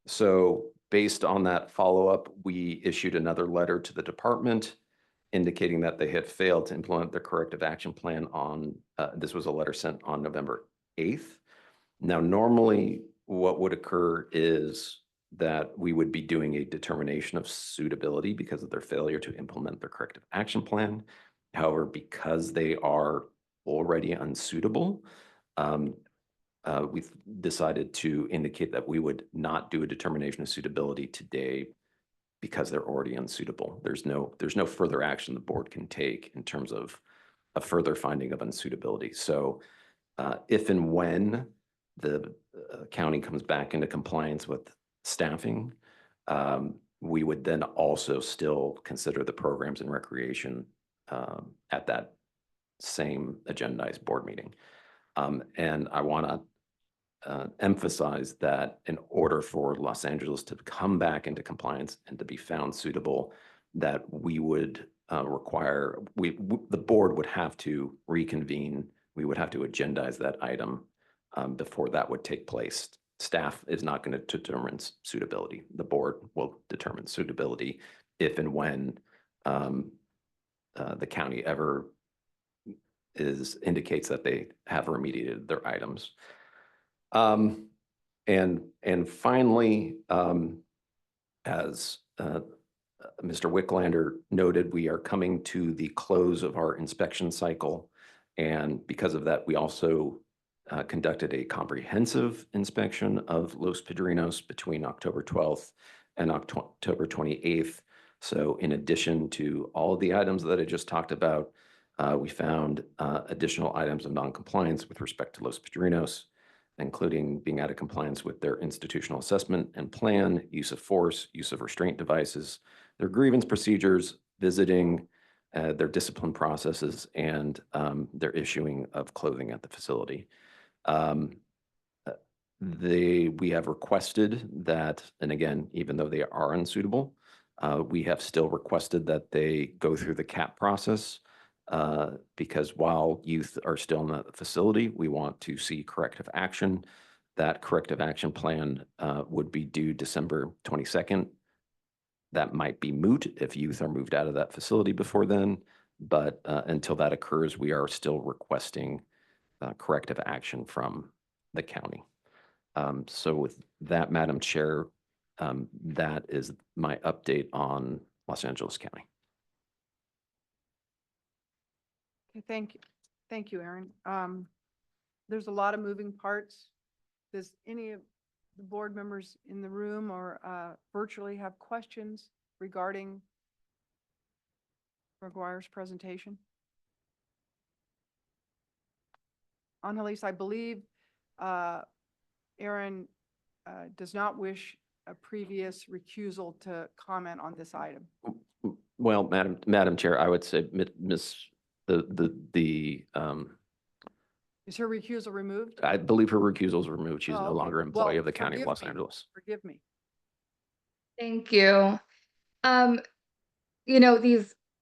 So based on that follow-up, we issued another letter to the department indicating that they had failed to implement their corrective action plan on, this was a letter sent on November 8th. Now, normally what would occur is that we would be doing a determination of suitability because of their failure to implement their corrective action plan. However, because they are already unsuitable, we've decided to indicate that we would not do a determination of suitability today because they're already unsuitable. There's no further action the board can take in terms of a further finding of unsuitability. So if and when the county comes back into compliance with staffing, we would then also still consider the programs and recreation at that same agendized board meeting. And I want to emphasize that in order for Los Angeles to come back into compliance and to be found suitable, that we would require, the board would have to reconvene. We would have to agendize that item before that would take place. Staff is not going to determine suitability. The board will determine suitability if and when the county ever indicates that they have remediated their items. And finally, as Mr. Wicklander noted, we are coming to the close of our inspection cycle. And because of that, we also conducted a comprehensive inspection of Los Padrinos between October 12th and October 28th. So in addition to all of the items that I just talked about, we found additional items of noncompliance with respect to Los Padrinos, including being out of compliance with their institutional assessment and plan, use of force, use of restraint devices, their grievance procedures, visiting, their discipline processes, and their issuing of clothing at the facility. We have requested that, and again, even though they are unsuitable, we have still requested that they go through the CAP process. Because while youth are still in the facility, we want to see corrective action. That corrective action plan would be due December 22nd. That might be moot if youth are moved out of that facility before then, but until that occurs, we are still requesting corrective action from the county. So with that, Madam Chair, that is my update on Los Angeles County. Okay, thank you. Thank you, Aaron. There's a lot of moving parts. Does any of the board members in the room or virtually have questions regarding McGuire's presentation? Annalise, I believe Aaron does not wish a previous recusal to comment on this item. Well, Madam Chair, I would say Is her recusal removed? I believe her recusal is removed. She's Oh, no okay. longer employee Well, of the County of forgive Los me. Angeles. Forgive me. Thank you.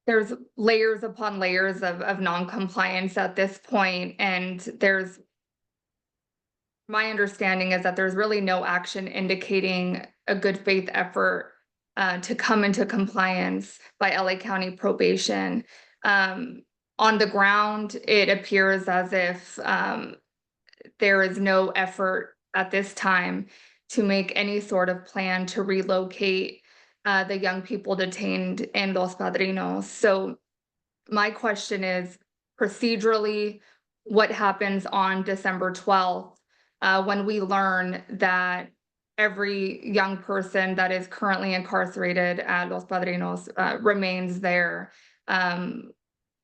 There's layers upon layers of non-compliance at this point, and my understanding is that there's really no action indicating a good faith effort to come into compliance by LA County probation. On the ground, it appears as if there is no effort at this time to make any sort of plan to relocate the young people detained in Los Padrinos. So my question is procedurally, what happens on December 12th when we learn that every young person that is currently incarcerated at Los Padrinos remains there?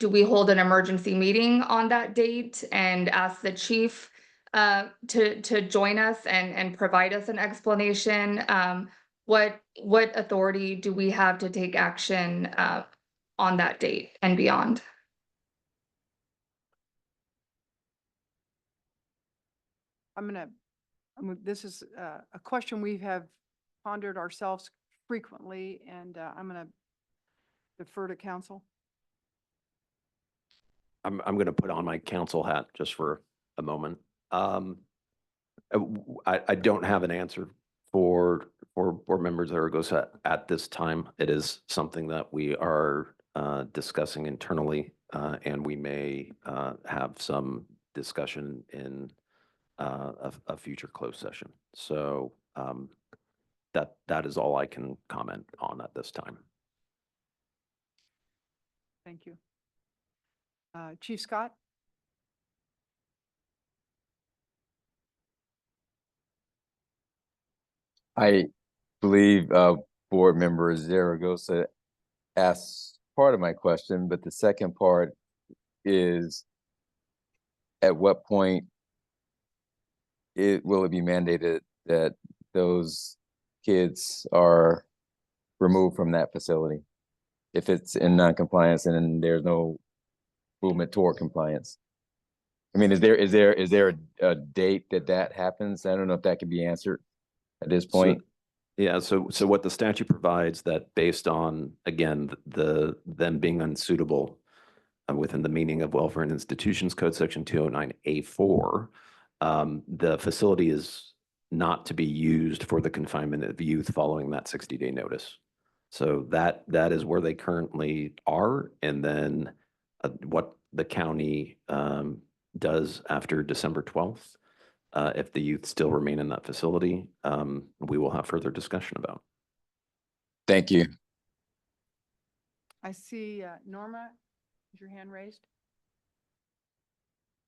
Do we hold an emergency meeting on that date and ask the chief to join us and provide us an explanation? What authority do we have to take action on that date and beyond? This is a question we have pondered ourselves frequently, and I'm gonna defer to council. I'm going to put on my council hat just for a moment. I don't have an answer for board members Zaragoza at this time. It is something that we are discussing internally, and we may have some discussion in a future closed session. So that is all I can comment on at this time. Thank you. Chief Scott? I believe board member Zaragoza asked part of my question, but the second part is, at what point will it be mandated that those kids are removed from that facility if it's in non-compliance and there's no movement toward compliance? I mean, is there a date that happens? I don't know if that can be answered at this point. So what the statute provides, that based on, again, them being unsuitable within the meaning of Welfare and Institutions Code Section 209A4, the facility is not to be used for the confinement of youth following that 60-day notice. So that is where they currently are. And then what the county does after December 12th, if the youth still remain in that facility, we will have further discussion about. Thank you. I see Norma, is your hand raised?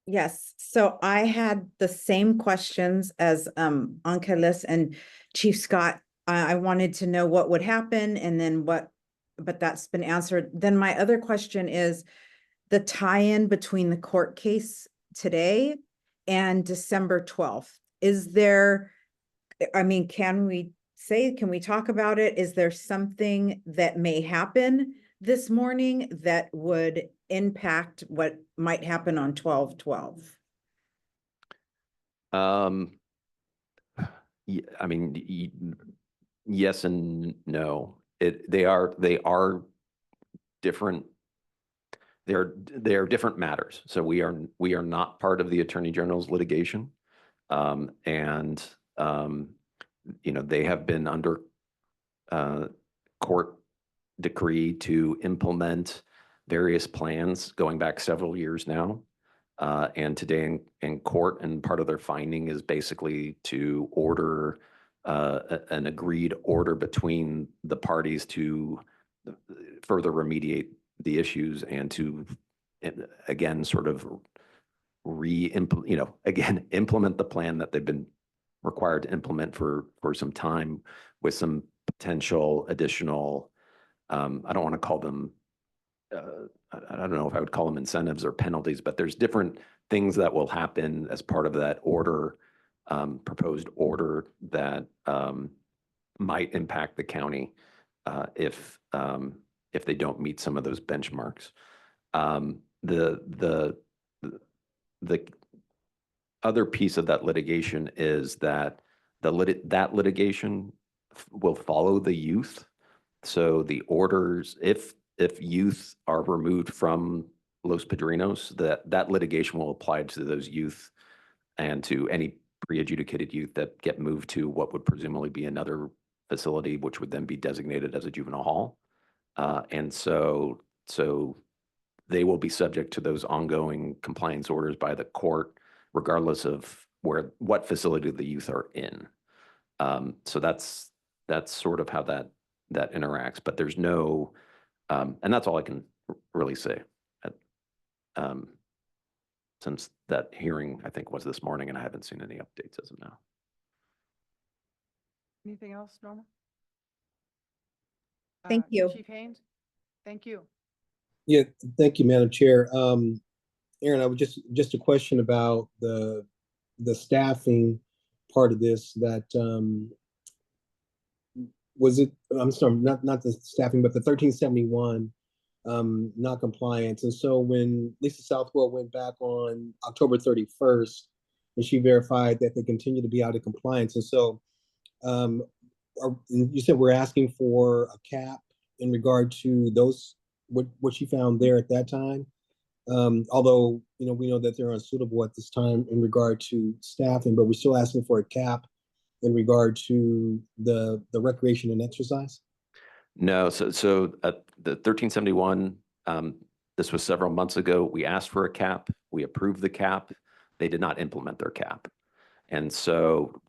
Yes, so I had the same questions as Angeles and Chief Scott. I wanted to know what would happen and then but that's been answered. Then my other question is the tie-in between the court case today and December 12th. Is there, I mean, can we talk about it? Is there something that may happen this morning that would impact what might happen on 12/12? Yeah, I mean, yes and no. They are different. They are different matters. So we are not part of the Attorney General's litigation, and they have been under court decree to implement various plans going back several years now. And today in court, and part of their finding is basically to order an agreed order between the parties to further remediate the issues and to, again, sort of implement the plan that they've been required to implement for some time, with some potential additional, I don't want to call them, I don't know if I would call them incentives or penalties, but there's different things that will happen as part of that order, proposed order, that might impact the county if they don't meet some of those benchmarks. The other piece of that litigation is that that litigation will follow the youth. So the orders, if youth are removed from Los Padrinos, that litigation will apply to those youth and to any pre-adjudicated youth that get moved to what would presumably be another facility, which would then be designated as a juvenile hall. And so they will be subject to those ongoing compliance orders by the court, regardless of what facility the youth are in. So that's sort of how that that interacts, but there's no, and that's all I can really say. Um, since that hearing, I think, was this morning, and I haven't seen any updates as of now. Anything else, Norma? Thank you. Chief Haynes? Thank you. Yeah, thank you, Madam Chair. Aaron, I would just a question about the staffing part of this that was it, I'm sorry, not the staffing, but the 1371 non-compliance. And so when Lisa Southwell went back on October 31st, and she verified that they continue to be out of compliance. And so you said we're asking for a cap in regard to those, what she found there at that time. Although, we know that they're unsuitable at this time in regard to staffing, but we're still asking for a cap in regard to the recreation and exercise? No, so the 1371, this was several months ago. We asked for a cap. We approved the cap. They did not implement their cap. And so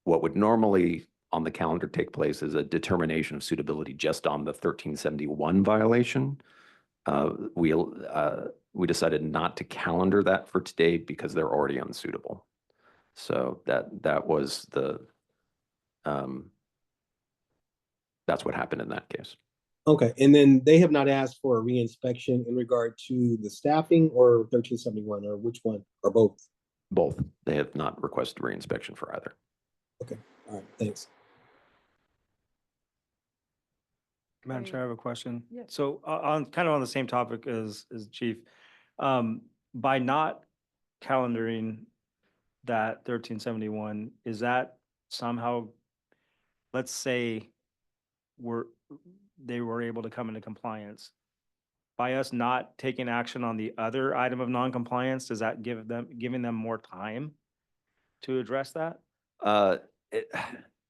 what would normally on the calendar take place is a determination of suitability just on the 1371 violation. We decided not to calendar that for today because they're already unsuitable. So that was the, that's what happened in that case. Okay, and then they have not asked for a reinspection in regard to the staffing or 1371, or which one, or both? Both. They have not requested reinspection for either. Okay, all right, thanks. Madam Chair, I have a question. Yes. So on kind of on the same topic as Chief, by not calendaring that 1371, is that somehow, let's say they were able to come into compliance, by us not taking action on the other item of non-compliance, does that giving them more time to address that?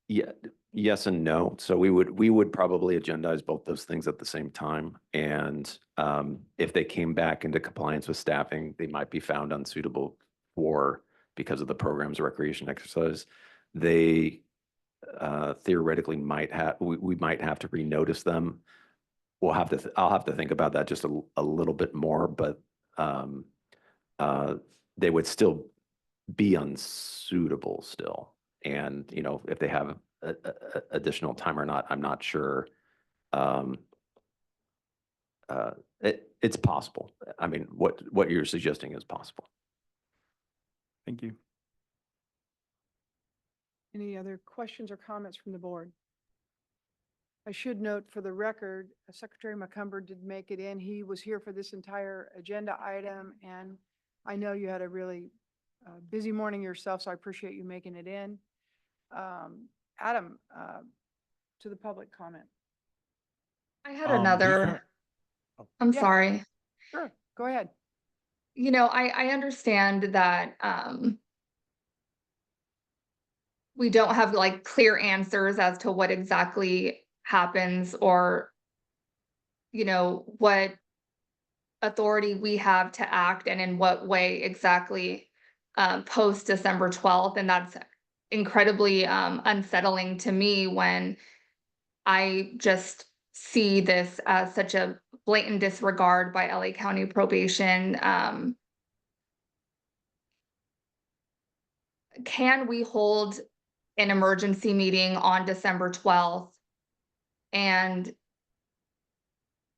Yeah, yes and no. So we would probably agendize both those things at the same time. And if they came back into compliance with staffing, they might be found unsuitable because of the program's recreation exercise. They theoretically we might have to renotice them. I'll have to think about that just a little bit more, but they would still be unsuitable still. And, if they have additional time or not, I'm not sure. It's possible. I mean, what you're suggesting is possible. Thank you. Any other questions or comments from the board? I should note for the record, Secretary McCumber did make it in. He was here for this entire agenda item, and I know you had a really busy morning yourself, so I appreciate you making it in. Adam, to the public comment. I had another, I'm Yeah. sorry. Sure, go ahead. I understand that we don't have like clear answers as to what exactly happens or, what authority we have to act and in what way exactly post December 12th. And that's incredibly unsettling to me when I just see this as such a blatant disregard by LA County probation. Can we hold an emergency meeting on December 12th and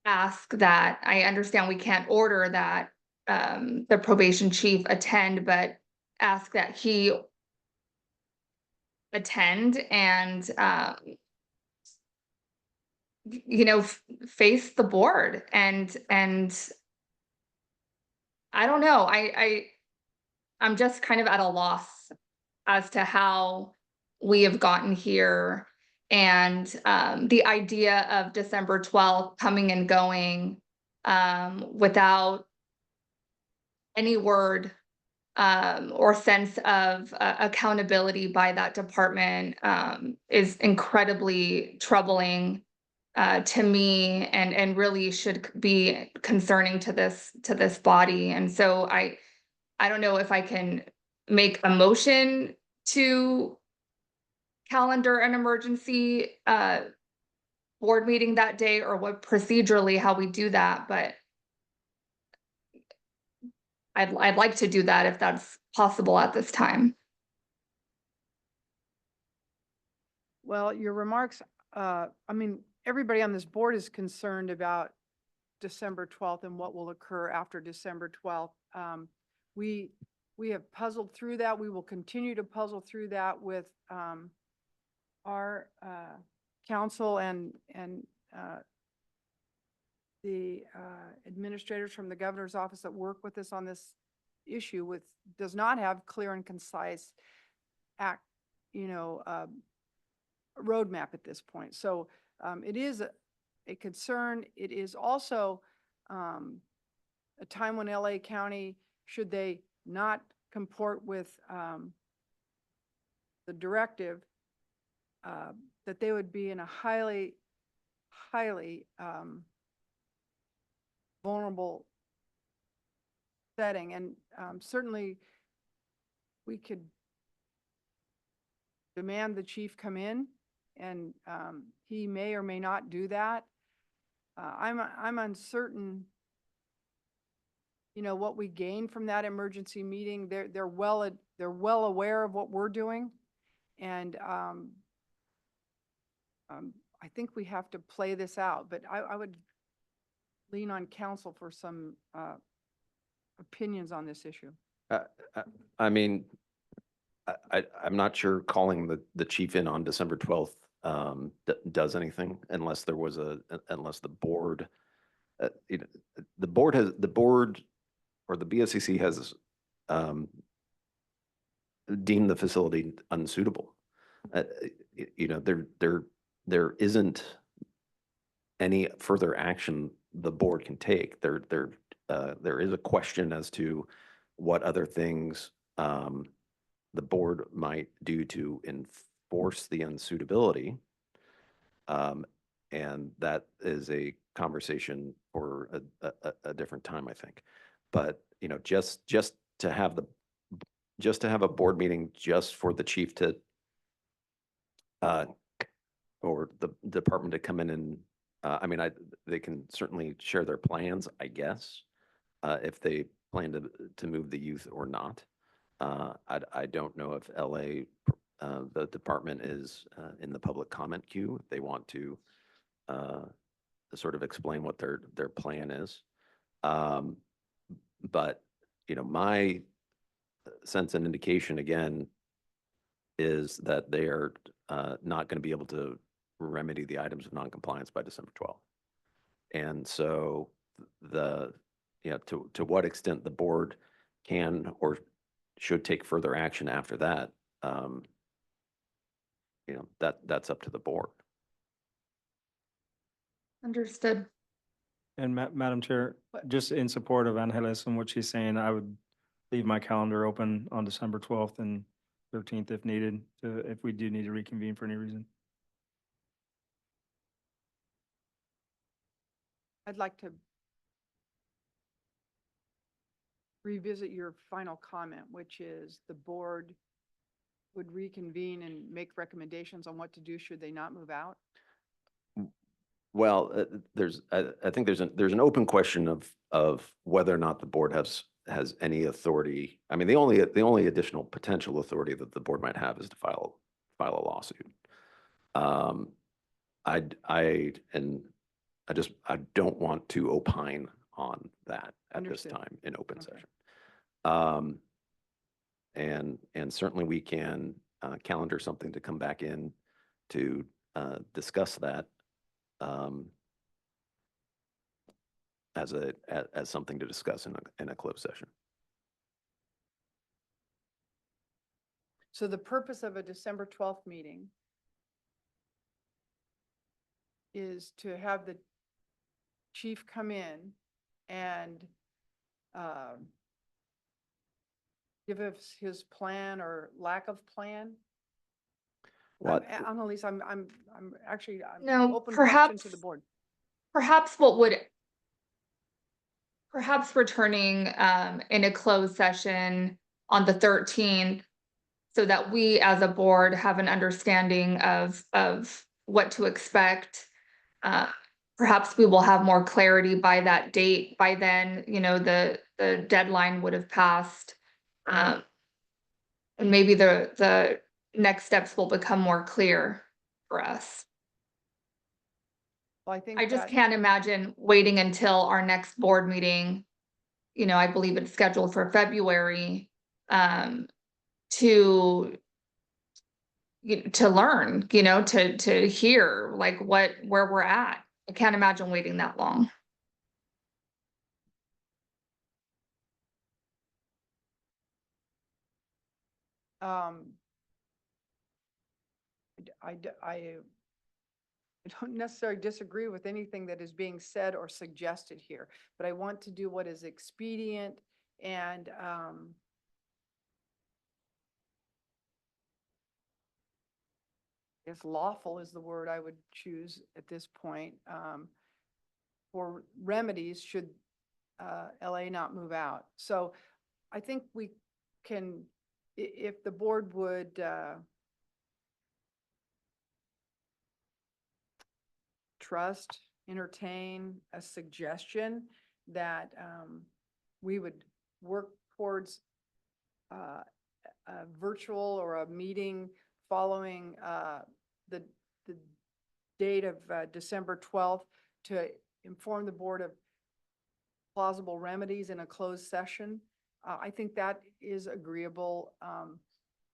ask that, I understand we can't order that the probation chief attend, but ask that he attend and face the board and I don't know. I'm just kind of at a loss as to how we have gotten here. And the idea of December 12th coming and going without any word or sense of accountability by that department is incredibly troubling to me and really should be concerning to this body. And so I don't know if I can make a motion to calendar an emergency board meeting that day or what procedurally how we do that, but I'd like to do that if that's possible at this time. Well, your remarks, I mean, everybody on this board is concerned about December 12th and what will occur after December 12th. We have puzzled through that. We will continue to puzzle through that with our council and the administrators from the governor's office that work with us on this issue does not have clear and concise roadmap at this point. So it is a concern. It is also a time when LA County, should they not comport with the directive, that they would be in a highly vulnerable setting. And certainly we could demand the chief come in, and he may or may not do that. I'm uncertain, what we gain from that emergency meeting. They're well aware of what we're doing, and I think we have to play this out. But I would lean on council for some opinions on this issue. I mean, I'm not sure calling the chief in on December 12th does anything unless there was unless the board, the board or the BSCC has deemed the facility unsuitable. There isn't any further action the board can take. There is a question as to what other things the board might do to enforce the unsuitability. And that is a conversation for a different time, I think. But, just to have a board meeting just for the chief to, or the department to come in and, they can certainly share their plans, I guess, if they plan to move the youth or not. I don't know if LA, the department is in the public comment queue. They want to sort of explain what their plan is. But, my sense and indication again is that they are not going to be able to remedy the items of noncompliance by December 12th. And so to what extent the board can or should take further action after that, that's up to the board. Understood. And Madam Chair, just in support of Angeles and what she's saying, I would leave my calendar open on December 12th and 13th if needed, if we do need to reconvene for any reason. I'd like to revisit your final comment, which is the board would reconvene and make recommendations on what to do should they not move out. Well, I think there's an open question of whether or not the board has any authority. I mean, the only additional potential authority that the board might have is to file a lawsuit. I don't want to opine on that at this time in open session. And certainly we can calendar something to come back in to discuss that as something to discuss in a closed session. So the purpose of a December 12th meeting is to have the chief come in and give us his plan or lack of plan. What? Annalise, I'm actually No, open question to the board. Perhaps returning in a closed session on the 13th so that we as a board have an understanding of what to expect Perhaps we will have more clarity by that date. By then, the deadline would have passed. And maybe the next steps will become more clear for us. Well, I think I just that- can't imagine waiting until our next board meeting. I believe it's scheduled for February, to learn, to hear like where we're at. I can't imagine waiting that long. I don't necessarily disagree with anything that is being said or suggested here, but I want to do what is expedient and if lawful is the word I would choose at this point, for remedies should LA not move out. So I think we can, if the board would trust, entertain a suggestion that we would work towards a virtual or a meeting following the date of December 12th to inform the board of plausible remedies in a closed session. I think that is agreeable.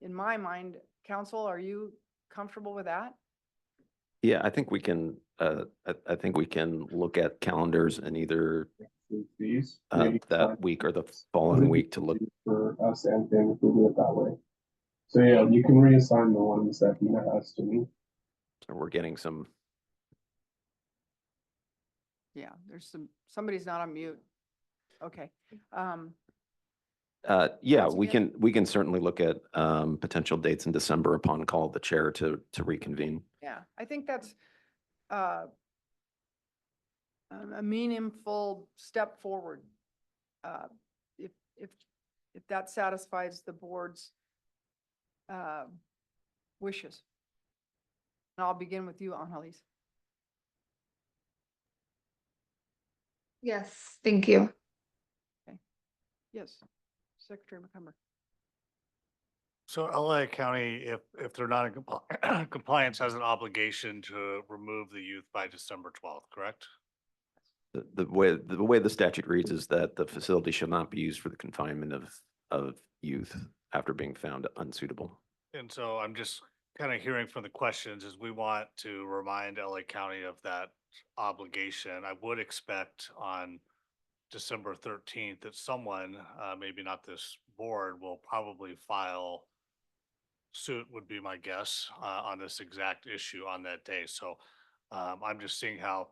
In my mind, council, are you comfortable with that? Yeah, I think we can, I think we can look at calendars and either that week or the following week to look. For us and them if we do it that way. So yeah, you can reassign the ones that Nina has to me. So we're getting some, Yeah, there's somebody's not on mute. Okay. yeah, Once we again- can certainly look at potential dates in December upon call of the chair to reconvene. Yeah, I think that's a meaningful step forward. If that satisfies the board's wishes. And I'll begin with you, Angelis. Yes, thank you. Yes, Secretary McCumber. So LA County, if they're not in compliance, has an obligation to remove the youth by December 12th, correct? The way the statute reads is that the facility shall not be used for the confinement of youth after being found unsuitable. And so I'm just kind of hearing from the questions is we want to remind LA County of that obligation. I would expect on December 13th that someone, maybe not this board, will probably file suit would be my guess on this exact issue on that day. So I'm just seeing how,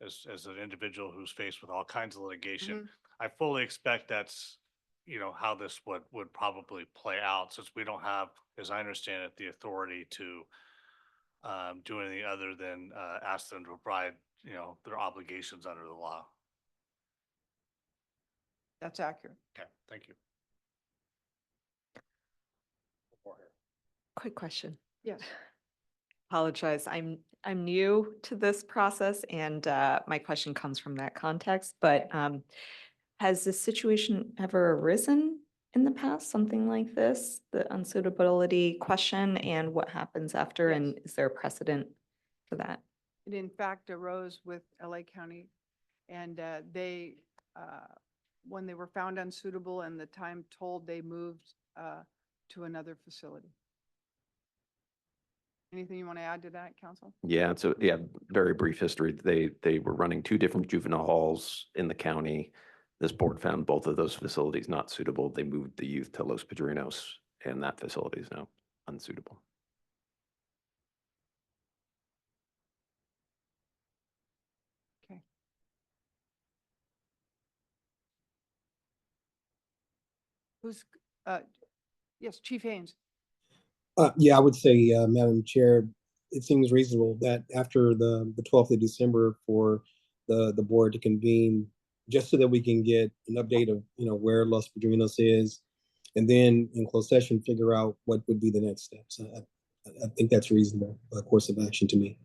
as an individual who's faced with all kinds of litigation, I fully expect that's, how this would probably play out since we don't have, as I understand it, the authority to do anything other than ask them to provide, their obligations under the law. That's accurate. Okay, thank you. Quick question. Yes. Apologize. I'm new to this process and my question comes from that context, but has this situation ever arisen in the past, something like this, the unsuitability question and what happens after? Yes. And is there a precedent for that? It in fact arose with LA County and they, when they were found unsuitable and the time told, they moved to another facility. Anything you want to add to that, council? Yeah, so yeah, very brief history. They were running two different juvenile halls in the county. This board found both of those facilities not suitable. They moved the youth to Los Padrinos, and that facility is now unsuitable. Okay. Who's, yes, Chief Haynes. Yeah, I would say, Madam Chair, it seems reasonable that after the 12th of December for the board to convene, just so that we can get an update of, where Los Padrinos is, and then in closed session, figure out what would be the next steps. I think that's reasonable, course of action to me.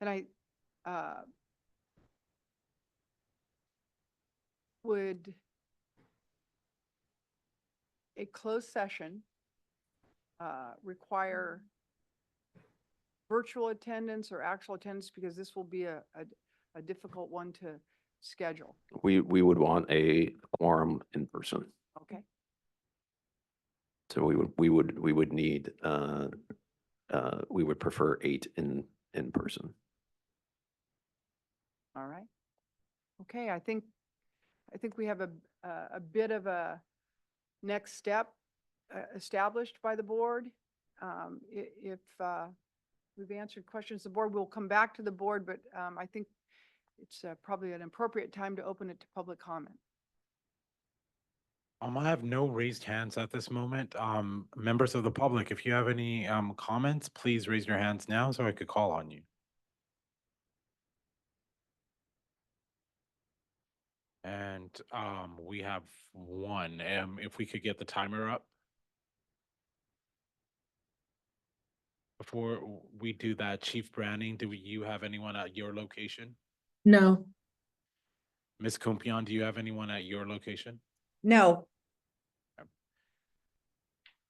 And would a closed session require virtual attendance or actual attendance? Because this will be a difficult one to schedule. We would want a quorum in person. Okay. So we would need, we would prefer 8 in person. All right. Okay, I think we have a bit of a next step established by the board. If we've answered questions, the board will come back to the board, but I think it's probably an appropriate time to open it to public comment. I have no raised hands at this moment. Members of the public, if you have any comments, please raise your hands now so I could call on you. And we have one. If we could get the timer up. Before we do that, Chief Branning, you have anyone at your location? No. Ms. Kumpion, do you have anyone at your location? No.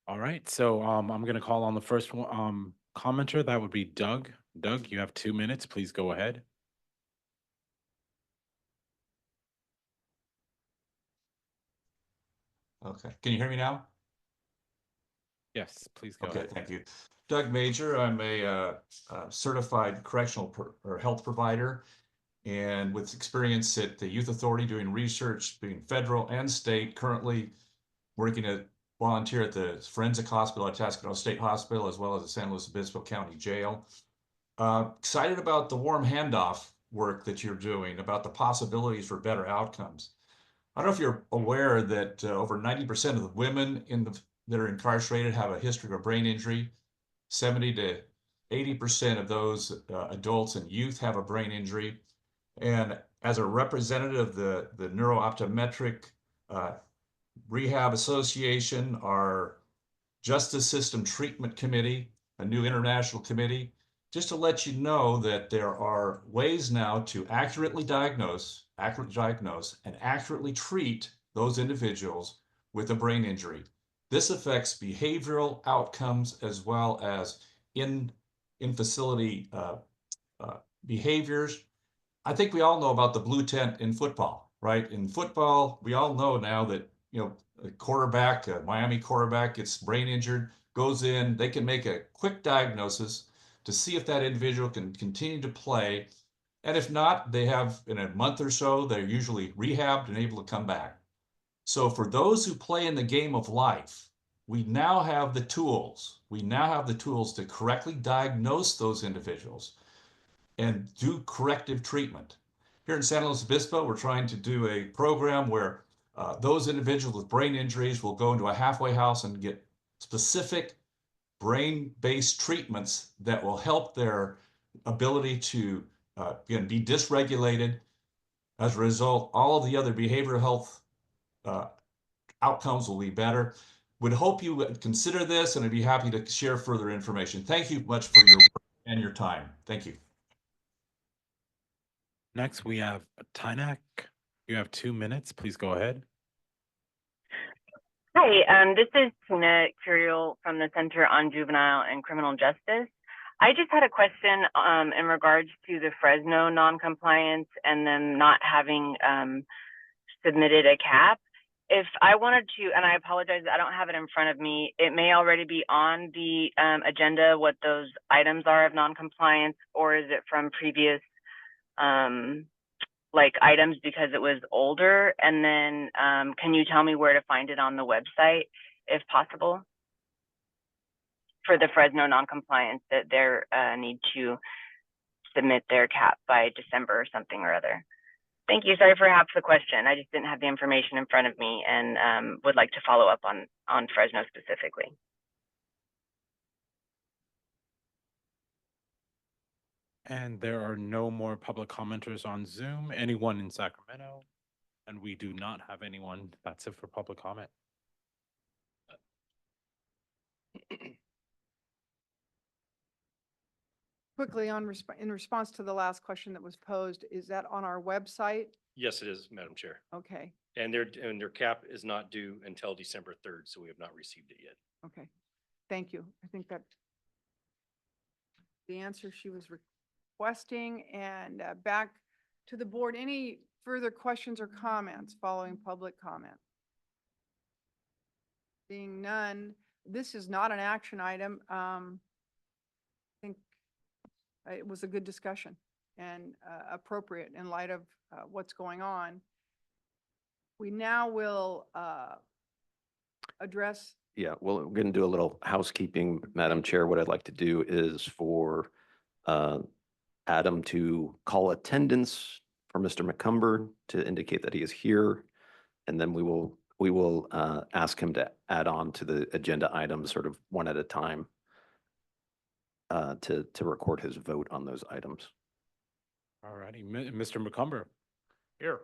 All right, so I'm gonna call on the first one, commenter. That would be Doug. Doug, you have 2 minutes. Please go ahead. Okay, can you hear me now? Yes, please go Okay, ahead. thank you. Doug Major, I'm a certified correctional or health provider, and with experience at the Youth Authority doing research, being federal and state, currently working at volunteer at the Forensic Hospital at Tascadero State Hospital, as well as the San Luis Obispo County Jail. Excited about the warm handoff work that you're doing, about the possibilities for better outcomes. I don't know if you're aware that over 90% of the women that are incarcerated have a history of a brain injury. 70 to 80% of those adults and youth have a brain injury. And as a representative of the Neurooptometric Rehab Association, our Justice System Treatment Committee, a new international committee, just to let you know that there are ways now to accurately diagnose, and accurately treat those individuals with a brain injury. This affects behavioral outcomes as well as in-facility behaviors. I think we all know about the blue tent in football, right? In football, we all know now that, a Miami quarterback gets brain injured, goes in, they can make a quick diagnosis to see if that individual can continue to play. And if not, they have, in a month or so, they're usually rehabbed and able to come back. So for those who play in the game of life, we now have the tools. We now have the tools to correctly diagnose those individuals and do corrective treatment. Here in San Luis Obispo, we're trying to do a program where those individuals with brain injuries will go into a halfway house and get specific brain-based treatments that will help their ability to be dysregulated. As a result, all of the other behavioral health outcomes will be better. Would hope you would consider this, and I'd be happy to share further information. Thank you much for your work and your time. Thank you. Next, we have Tynak. You have 2 minutes. Please go ahead. Hi, this is Tina Curiel from the Center on Juvenile and Criminal Justice. I just had a question in regards to the Fresno non-compliance and them not having submitted a cap. If I wanted to, and I apologize, I don't have it in front of me, it may already be on the agenda what those items are of non-compliance, or is it from previous items because it was older? And then can you tell me where to find it on the website if possible for the Fresno non-compliance that they need to submit their cap by December or something or other? Thank you. Sorry for half the question. I just didn't have the information in front of me and would like to follow up on Fresno specifically. And there are no more public commenters on Zoom. Anyone in Sacramento? And we do not have anyone. That's it for public comment. quickly in response to the last question that was posed, is that on our website? Yes, it is, Madam Chair. Okay, And their cap is not due until December 3rd, so we have not received it yet. okay. Thank you. I think that the answer she was requesting. And back to the board, any further questions or comments following public comment? Being none, this is not an action item. I think it was a good discussion and appropriate in light of what's going on. We now will address. Yeah, well, we're going to do a little housekeeping, Madam Chair. What I'd like to do is for Adam to call attendance for Mr. McCumber to indicate that he is here. And then we will ask him to add on to the agenda items sort of one at a time to record his vote on those items. All righty, Mr. McCumber. Here.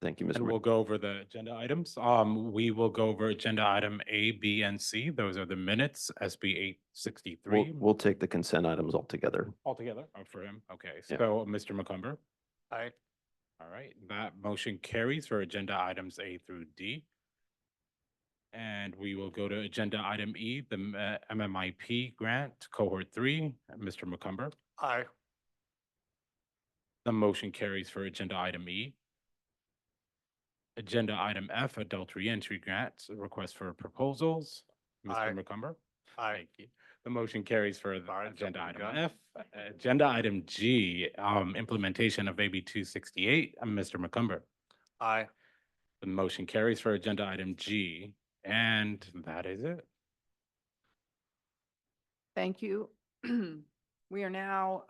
Thank you, Mr. And we'll go over the agenda items. We will go over agenda item A, B, and C. Those are the minutes, SB 863. We'll take the consent items altogether. Altogether, for him. Okay, Yeah. so Mr. McCumber. Aye. All right, that motion carries for agenda items A through D. And we will go to agenda item E, the MMIP grant, cohort 3, Mr. McCumber. Aye. The motion carries for agenda item E. Agenda item F, adult reentry grants, request for proposals, Aye. Mr. McCumber. Aye. Thank you. The motion carries for the Sorry, agenda jumping item the F. Agenda item G, implementation of AB 268, Mr. McCumber. Aye. The motion carries for agenda item G, and that is it. Thank you. We are now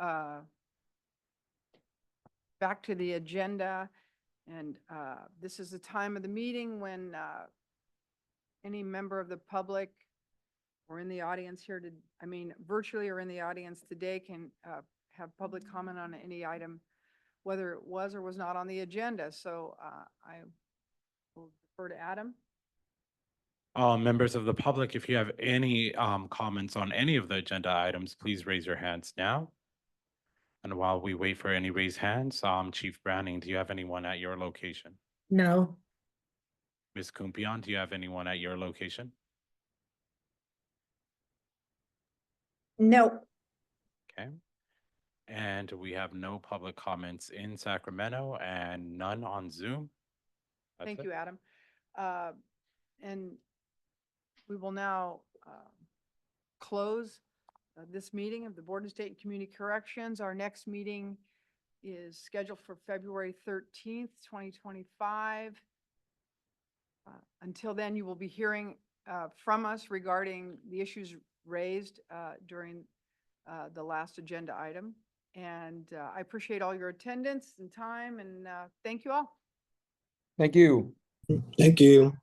back to the agenda. And this is the time of the meeting when any member of the public or in the audience here virtually or in the audience today can have public comment on any item, whether it was or was not on the agenda. So I will defer to Adam. Members of the public, if you have any comments on any of the agenda items, please raise your hands now. And while we wait for any raised hands, Chief Browning, do you have anyone at your location? No. Ms. Kumpion, do you have anyone at your location? No. Okay. And we have no public comments in Sacramento and none on Zoom. That's Thank it. you, Adam. And we will now close this meeting of the Board of State and Community Corrections. Our next meeting is scheduled for February 13th, 2025. Until then, you will be hearing from us regarding the issues raised during the last agenda item. And I appreciate all your attendance and time, and thank you all. Thank you. Thank you.